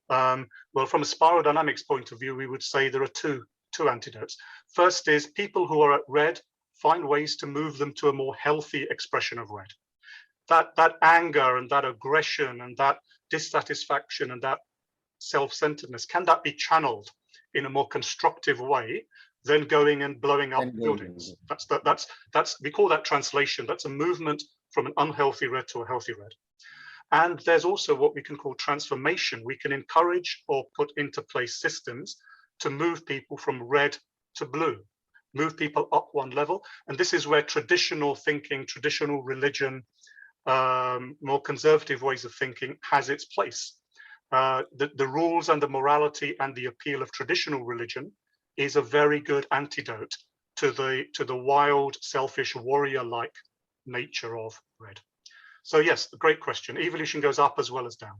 Well, from a spiral dynamics point of view, we would say there are two antidotes. First is people who are at red find ways to move them to a more healthy expression of red. That anger and that aggression and that dissatisfaction and that self-centeredness, can that be channeled in a more constructive way than going and blowing up buildings? We call that translation. That's a movement from an unhealthy red to a healthy red. And there's also what we can call transformation. We can encourage or put into place systems to move people from red to blue, move people up one level. And this is where traditional thinking, traditional religion, more conservative ways of thinking has its place. The rules and the morality and the appeal of traditional religion is a very good antidote to the wild, selfish, warrior-like nature of red. So yes, a great question. Evolution goes up as well as down.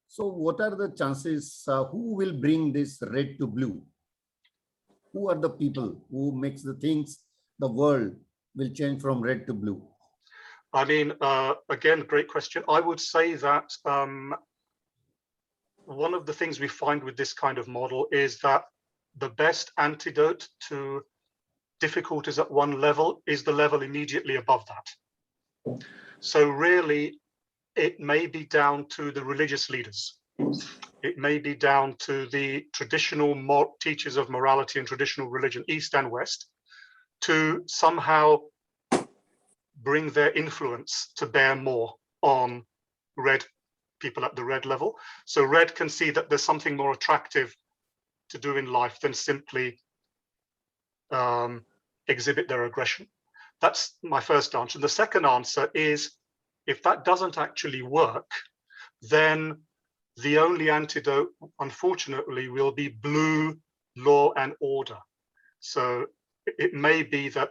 So what are the chances? Who will bring this red to blue? Who are the people who makes the things, the world will change from red to blue? I mean, again, great question. I would say that one of the things we find with this kind of model is that the best antidote to difficulties at one level is the level immediately above that. So really, it may be down to the religious leaders. It may be down to the traditional teachers of morality and traditional religion, East and West, to somehow bring their influence to bear more on red people at the red level. So red can see that there's something more attractive to do in life than simply exhibit their aggression. That's my first answer. The second answer is, if that doesn't actually work, then the only antidote, unfortunately, will be blue law and order. So it may be that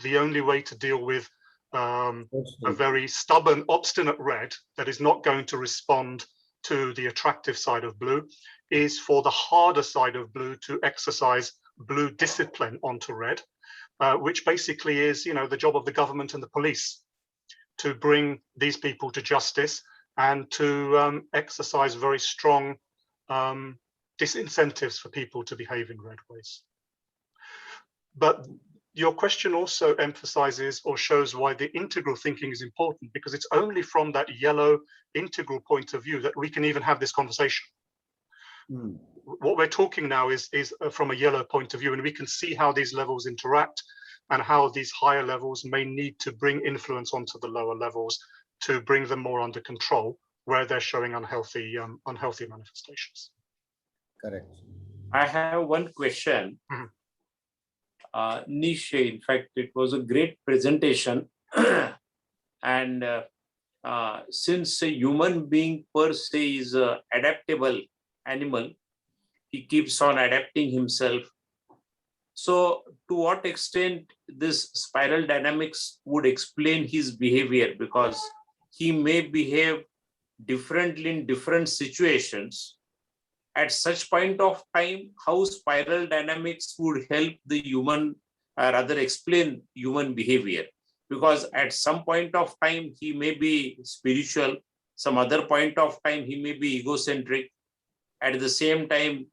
the only way to deal with a very stubborn, obstinate red that is not going to respond to the attractive side of blue is for the harder side of blue to exercise blue discipline onto red, which basically is, the job of the government and the police to bring these people to justice and to exercise very strong disincentives for people to behave in red ways. But your question also emphasizes or shows why the integral thinking is important, because it's only from that yellow integral point of view that we can even have this conversation. What we're talking now is from a yellow point of view, and we can see how these levels interact and how these higher levels may need to bring influence onto the lower levels to bring them more under control where they're showing unhealthy manifestations. Correct. I have one question. Nish, in fact, it was a great presentation. And since a human being per se is an adaptable animal, he keeps on adapting himself. So to what extent this spiral dynamics would explain his behavior, because he may behave differently in different situations. At such point of time, how spiral dynamics would help the human, rather explain human behavior? Because at some point of time, he may be spiritual. Some other point of time, he may be egocentric. At the same time,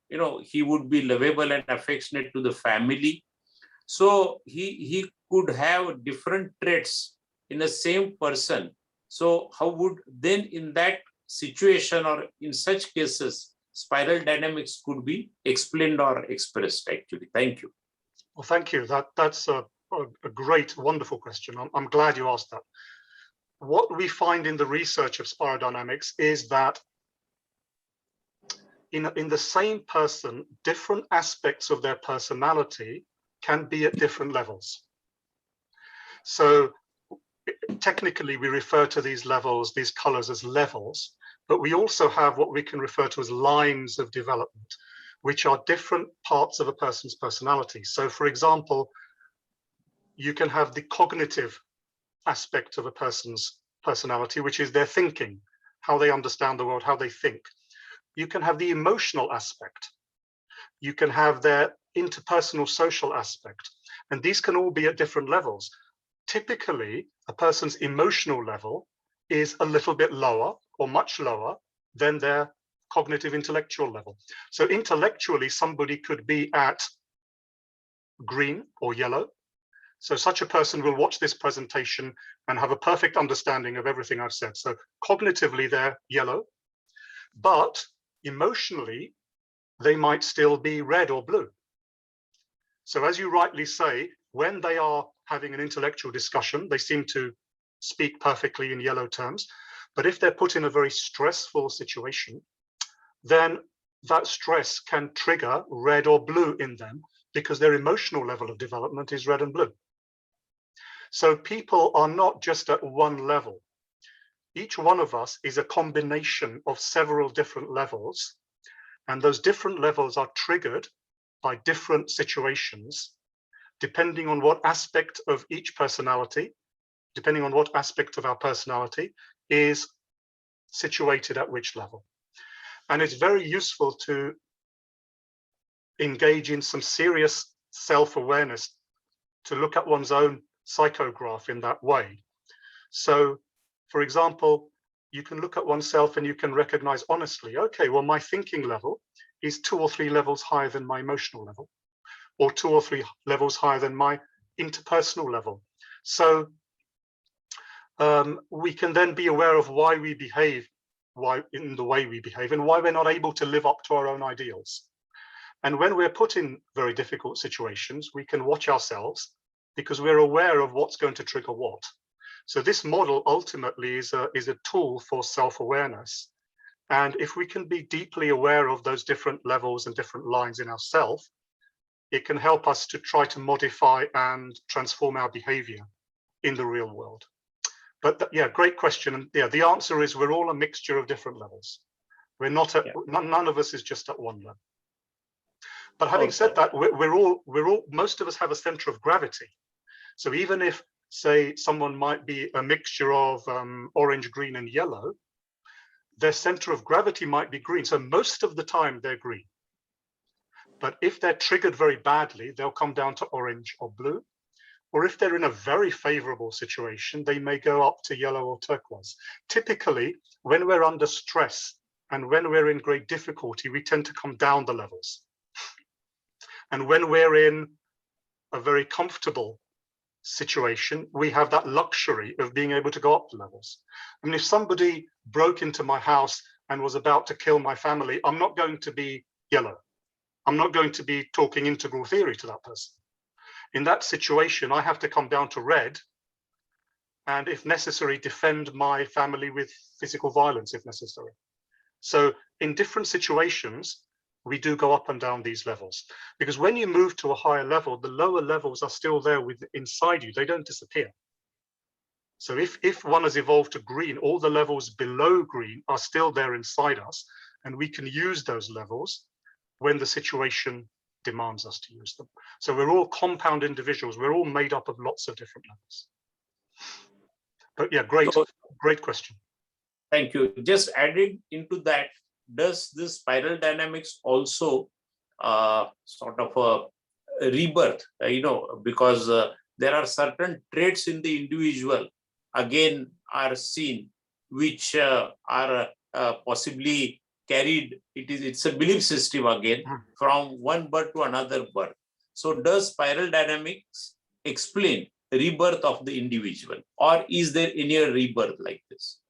he would be lovable and affectionate to the family. So he could have different traits in the same person. So how would then in that situation or in such cases, spiral dynamics could be explained or expressed actually? Thank you. Well, thank you. That's a great, wonderful question. I'm glad you asked that. What we find in the research of spiral dynamics is that in the same person, different aspects of their personality can be at different levels. So technically, we refer to these levels, these colors as levels, but we also have what we can refer to as lines of development, which are different parts of a person's personality. So for example, you can have the cognitive aspect of a person's personality, which is their thinking, how they understand the world, how they think. You can have the emotional aspect. You can have their interpersonal social aspect. And these can all be at different levels. Typically, a person's emotional level is a little bit lower or much lower than their cognitive intellectual level. So intellectually, somebody could be at green or yellow. So such a person will watch this presentation and have a perfect understanding of everything I've said. So cognitively, they're yellow, but emotionally, they might still be red or blue. So as you rightly say, when they are having an intellectual discussion, they seem to speak perfectly in yellow terms. But if they're put in a very stressful situation, then that stress can trigger red or blue in them because their emotional level of development is red and blue. So people are not just at one level. Each one of us is a combination of several different levels, and those different levels are triggered by different situations, depending on what aspect of each personality, depending on what aspect of our personality is situated at which level. And it's very useful to engage in some serious self-awareness to look at one's own psychograph in that way. So, for example, you can look at oneself and you can recognize honestly, okay, well, my thinking level is 2 or 3 levels higher than my emotional level, or 2 or 3 levels higher than my interpersonal level. So we can then be aware of why we behave in the way we behave and why we're not able to live up to our own ideals. And when we're put in very difficult situations, we can watch ourselves because we're aware of what's going to trigger what. So this model ultimately is a tool for self-awareness. And if we can be deeply aware of those different levels and different lines in ourselves, it can help us to try to modify and transform our behavior in the real world. But yeah, great question. And yeah, the answer is we're all a mixture of different levels. We're not at, none of us is just at one level. But having said that, most of us have a center of gravity. So even if, say, someone might be a mixture of orange, green, and yellow, their center of gravity might be green. So most of the time they're green. But if they're triggered very badly, they'll come down to orange or blue. Or if they're in a very favorable situation, they may go up to yellow or turquoise. Typically, when we're under stress and when we're in great difficulty, we tend to come down the levels. And when we're in a very comfortable situation, we have that luxury of being able to go up the levels. I mean, if somebody broke into my house and was about to kill my family, I'm not going to be yellow. I'm not going to be talking integral theory to that person. In that situation, I have to come down to red and, if necessary, defend my family with physical violence if necessary. So in different situations, we do go up and down these levels, because when you move to a higher level, the lower levels are still there inside you. They don't disappear. So if one has evolved to green, all the levels below green are still there inside us, and we can use those levels when the situation demands us to use them. So we're all compound individuals. We're all made up of lots of different levels. But yeah, great question. Thank you. Just adding into that, does this spiral dynamics also sort of a rebirth, because there are certain traits in the individual, again, are seen, which are possibly carried, it's a belief system again, from one birth to another birth. So does spiral dynamics explain rebirth of the individual, or is there any rebirth like this?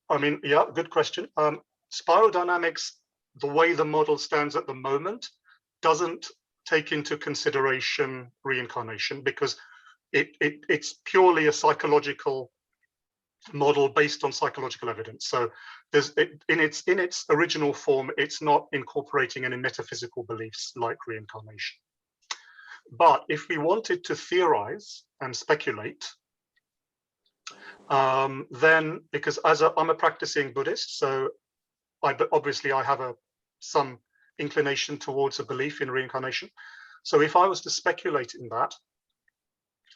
I mean, yeah, good question. Spiral dynamics, the way the model stands at the moment, doesn't take into consideration reincarnation because it's purely a psychological model based on psychological evidence. So in its original form, it's not incorporating any metaphysical beliefs like reincarnation. But if we wanted to theorize and speculate, then because I'm a practicing Buddhist, so obviously I have some inclination towards a belief in reincarnation. So if I was to speculate in that,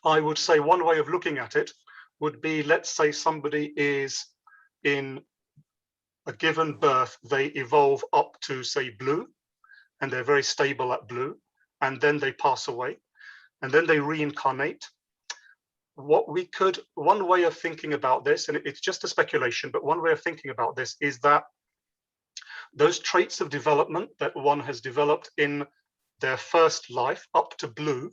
I would say one way of looking at it would be, let's say somebody is in a given birth, they evolve up to say blue, and they're very stable at blue, and then they pass away, and then they reincarnate. One way of thinking about this, and it's just a speculation, but one way of thinking about this is that those traits of development that one has developed in their first life up to blue,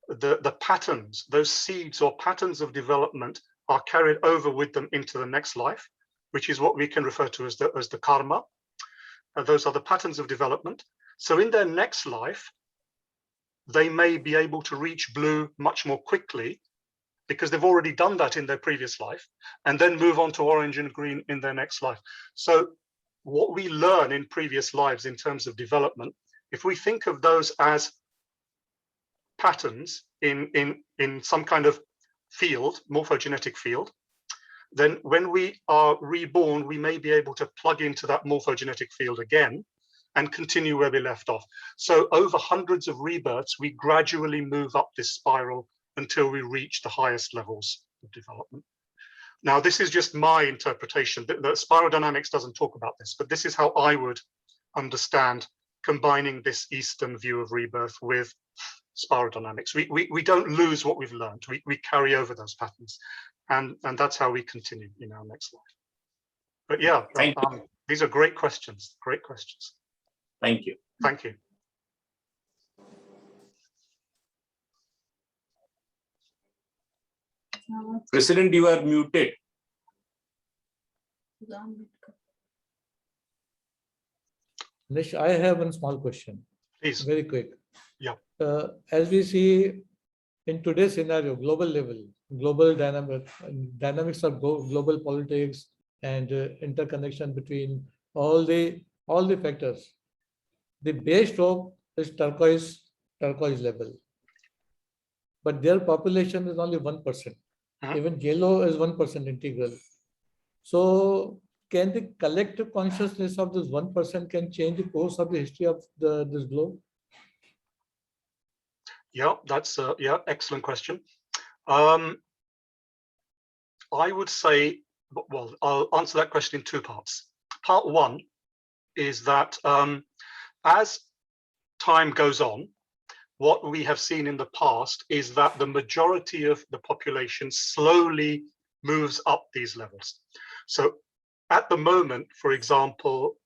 the patterns, those seeds or patterns of development are carried over with them into the next life, which is what we can refer to as the karma. Those are the patterns of development. So in their next life, they may be able to reach blue much more quickly because they've already done that in their previous life, and then move on to orange and green in their next life. So what we learn in previous lives in terms of development, if we think of those as patterns in some kind of field, morphogenetic field, then when we are reborn, we may be able to plug into that morphogenetic field again and continue where we left off. So over hundreds of rebirths, we gradually move up this spiral until we reach the highest levels of development. Now, this is just my interpretation. The spiral dynamics doesn't talk about this, but this is how I would understand combining this Eastern view of rebirth with spiral dynamics. We don't lose what we've learned. We carry over those patterns, and that's how we continue in our next life. But yeah, these are great questions. Great questions. Thank you. Thank you. President, you are muted. Nish, I have one small question. Please. Very quick. Yeah. As we see in today's scenario, global level, global dynamics of global politics and interconnection between all the factors. The base stroke is turquoise level, but their population is only 1%. Even yellow is 1% integral. So can the collective consciousness of this 1% can change the course of the history of this globe? Yeah, that's excellent question. I would say, well, I'll answer that question in two parts. Part one is that as time goes on, what we have seen in the past is that the majority of the population slowly moves up these levels. So at the moment, for example,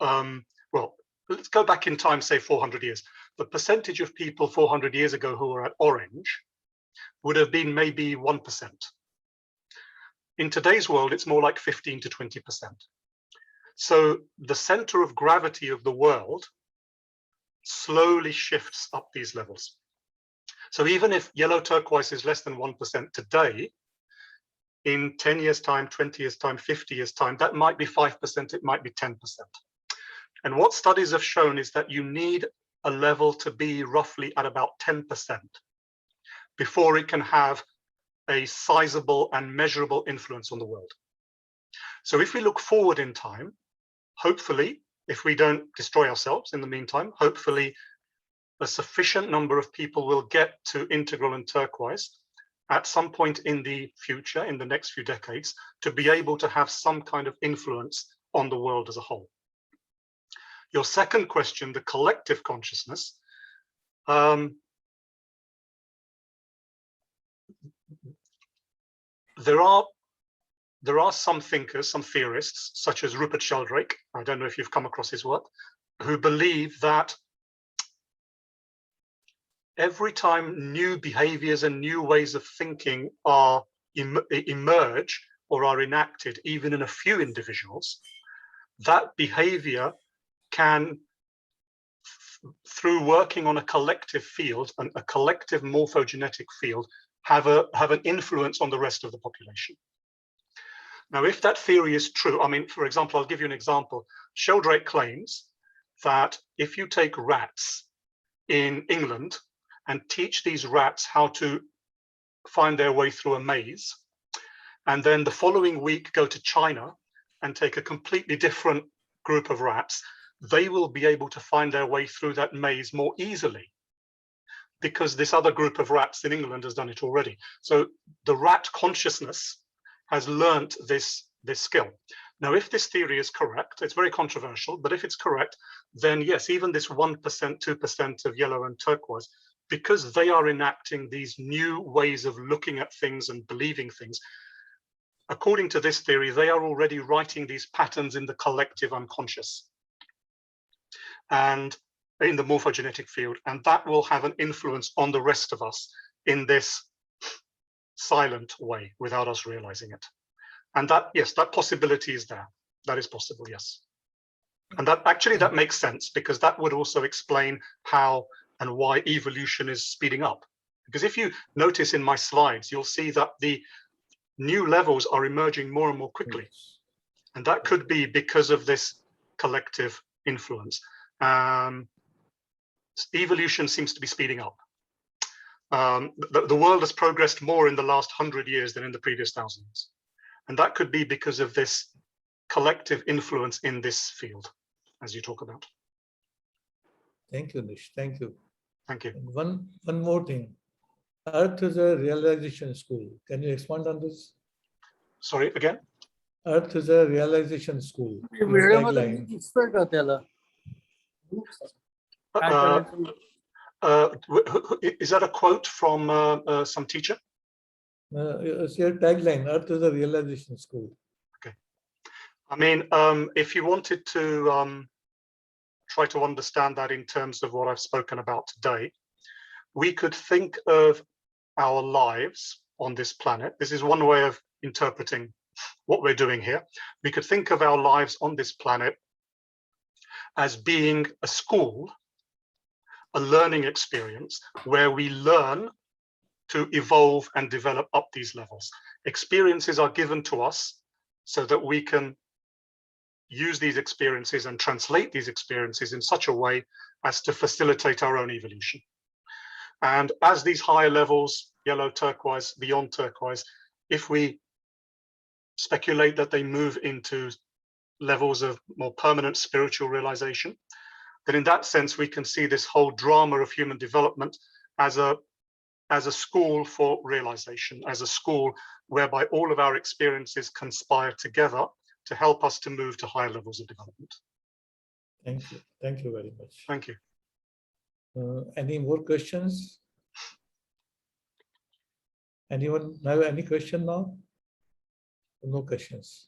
well, let's go back in time, say 400 years. The percentage of people 400 years ago who were at orange would have been maybe 1%. In today's world, it's more like 15 to 20%. So the center of gravity of the world slowly shifts up these levels. So even if yellow turquoise is less than 1% today, in 10 years time, 20 years time, 50 years time, that might be 5%, it might be 10%. And what studies have shown is that you need a level to be roughly at about 10% before it can have a sizable and measurable influence on the world. So if we look forward in time, hopefully, if we don't destroy ourselves in the meantime, hopefully a sufficient number of people will get to integral and turquoise at some point in the future, in the next few decades, to be able to have some kind of influence on the world as a whole. Your second question, the collective consciousness. There are some thinkers, some theorists, such as Rupert Sheldrake, I don't know if you've come across his work, who believe that every time new behaviors and new ways of thinking are emerge or are enacted, even in a few individuals, that behavior can, through working on a collective field, a collective morphogenetic field, have an influence on the rest of the population. Now, if that theory is true, I mean, for example, I'll give you an example. Sheldrake claims that if you take rats in England and teach these rats how to find their way through a maze, and then the following week go to China and take a completely different group of rats, they will be able to find their way through that maze more easily because this other group of rats in England has done it already. So the rat consciousness has learnt this skill. Now, if this theory is correct, it's very controversial, but if it's correct, then yes, even this 1%, 2% of yellow and turquoise, because they are enacting these new ways of looking at things and believing things, according to this theory, they are already writing these patterns in the collective unconscious and in the morphogenetic field, and that will have an influence on the rest of us in this silent way without us realizing it. And that, yes, that possibility is there. That is possible, yes. And that actually, that makes sense, because that would also explain how and why evolution is speeding up. Because if you notice in my slides, you'll see that the new levels are emerging more and more quickly. And that could be because of this collective influence. Evolution seems to be speeding up. The world has progressed more in the last 100 years than in the previous 1,000 years. And that could be because of this collective influence in this field, as you talk about. Thank you, Nish. Thank you. Thank you. And one more thing. Earth is a realization school. Can you expand on this? Sorry, again? Earth is a realization school. Your tagline. Is that a quote from some teacher? It's your tagline. Earth is a realization school. Okay. I mean, if you wanted to try to understand that in terms of what I've spoken about today, we could think of our lives on this planet. This is one way of interpreting what we're doing here. We could think of our lives on this planet as being a school, a learning experience where we learn to evolve and develop up these levels. Experiences are given to us so that we can use these experiences and translate these experiences in such a way as to facilitate our own evolution. And as these higher levels, yellow, turquoise, beyond turquoise, if we speculate that they move into levels of more permanent spiritual realization, then in that sense, we can see this whole drama of human development as a school for realization, as a school whereby all of our experiences conspire together to help us to move to higher levels of development. Thank you. Thank you very much. Thank you. Any more questions? Anyone have any question now? No questions.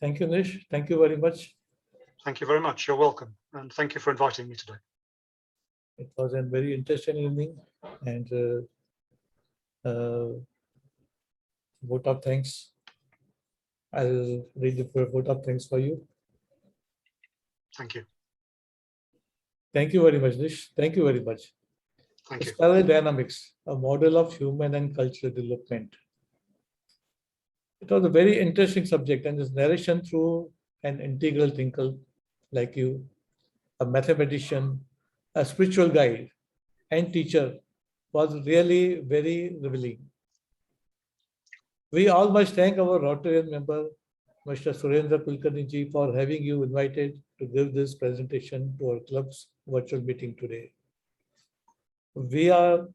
Thank you, Nish. Thank you very much. Thank you very much. You're welcome. And thank you for inviting me today. It was a very interesting evening, and vote of thanks. I'll read the vote of thanks for you. Thank you. Thank you very much, Nish. Thank you very much. Thank you. Spiral dynamics, a model of human and cultural development. It was a very interesting subject, and this narration through an integral thinker like you, a mathematician, a spiritual guide, and teacher was really very revealing. We all must thank our Rotary member, Mr. Surendra Kulkarni ji, for having you invited to give this presentation to our club's virtual meeting today. We are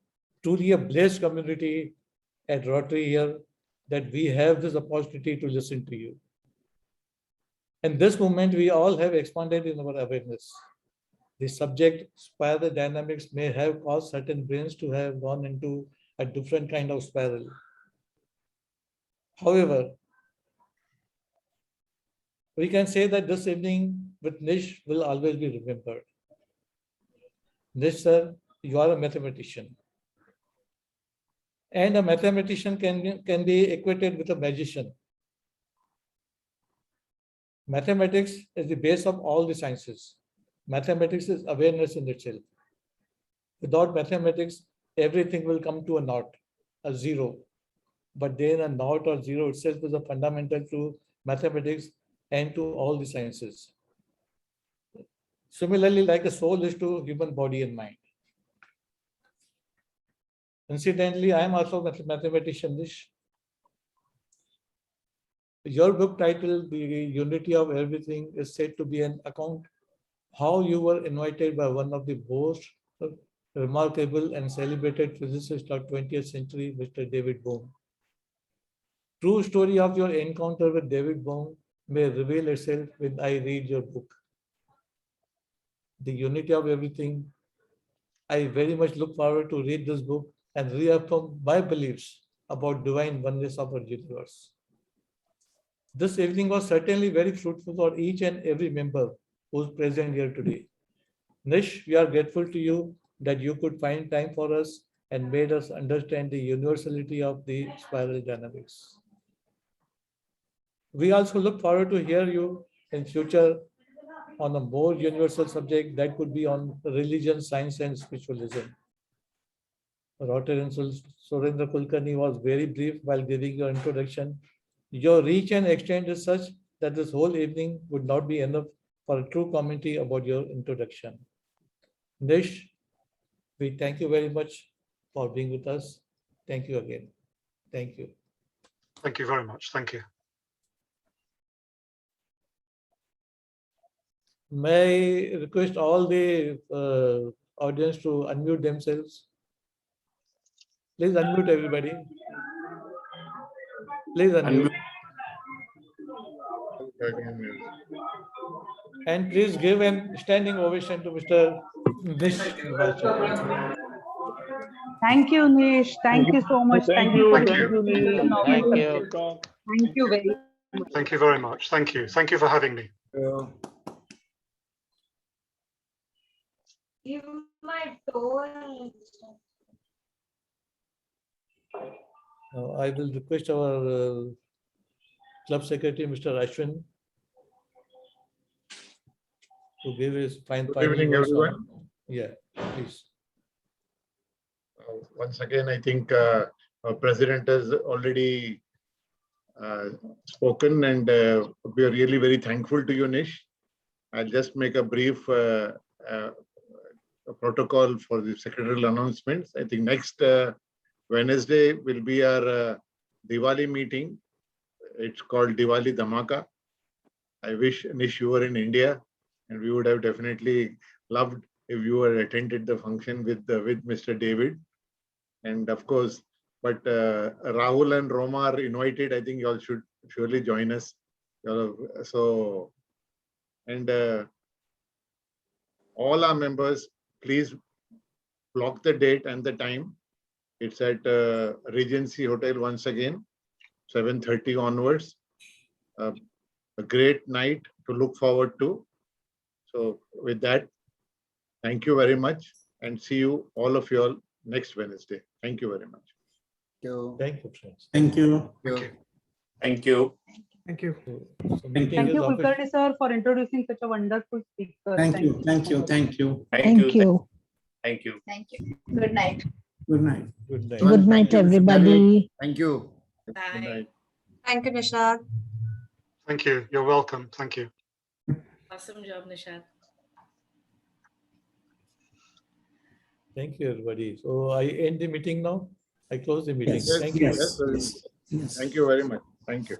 truly a blessed community at Rotary here that we have this opportunity to listen to you. In this moment, we all have expanded in our awareness. The subject, spiral dynamics, may have caused certain brains to have gone into a different kind of spiral. However, we can say that this evening with Nish will always be remembered. Nish sir, you are a mathematician. And a mathematician can be equated with a magician. Mathematics is the base of all the sciences. Mathematics is awareness in itself. Without mathematics, everything will come to a naught, a zero. But then a naught or zero itself is a fundamental to mathematics and to all the sciences. Similarly, like a soul is to human body and mind. Incidentally, I am also a mathematician. Your book titled The Unity of Everything is said to be an account how you were invited by one of the most remarkable and celebrated physicists of 20th century, Mr. David Bohm. True story of your encounter with David Bohm may reveal itself when I read your book. The Unity of Everything. I very much look forward to read this book and reaffirm my beliefs about divine oneness of our universe. This evening was certainly very fruitful for each and every member who is present here today. Nish, we are grateful to you that you could find time for us and made us understand the universality of the spiral dynamics. We also look forward to hear you in future on a more universal subject that could be on religion, science, and spiritualism. Rotary Surendra Kulkarni was very brief while giving your introduction. Your reach and extent is such that this whole evening would not be enough for a true commentary about your introduction. Nish, we thank you very much for being with us. Thank you again. Thank you. Thank you very much. Thank you. May I request all the audience to unmute themselves? Please unmute everybody. Please unmute. And please give a standing ovation to Mr. Nish Dubashia. Thank you, Nish. Thank you so much. Thank you for introducing the novel. Thank you. Thank you very much. Thank you very much. Thank you. Thank you for having me. I will request our club secretary, Mr. Ashwin, to give his final evening, words on- everyone. Yeah, please. Once again, I think our president has already spoken, and we are really very thankful to you, Nish. I'll just make a brief protocol for the secretarial announcements. I think next Wednesday will be our Diwali meeting. It's called Diwali Dhamaka. I wish, Nish, you were in India, and we would have definitely loved if you had attended the function with Mr. David. And of course, but Rahul and Roma are invited. I think you all should surely join us. So, and all our members, please block the date and the time. It's at Regency Hotel once again, 7:30 onwards. A great night to look forward to. So with that, thank you very much, and see you, all of you all, next Wednesday. Thank you very much. Thank you, friends. Thank you. Thank you. Thank you. Thank you. So meeting Thank is you, official- Kulkarni sir, for introducing such a wonderful speaker. Thank you. Thank you. Thank you. Thank you. Thank you. Thank you. Good night. Good night. Good night. Good night, everybody. Thank you. Good Bye. night. Thank you, Nishad. Thank you. You're welcome. Thank you. Awesome job, Nishad. Thank you, everybody. So I end the meeting now. I close the meeting. Yes, Thank you. yes, yes, yes. Thank you very much. Thank you.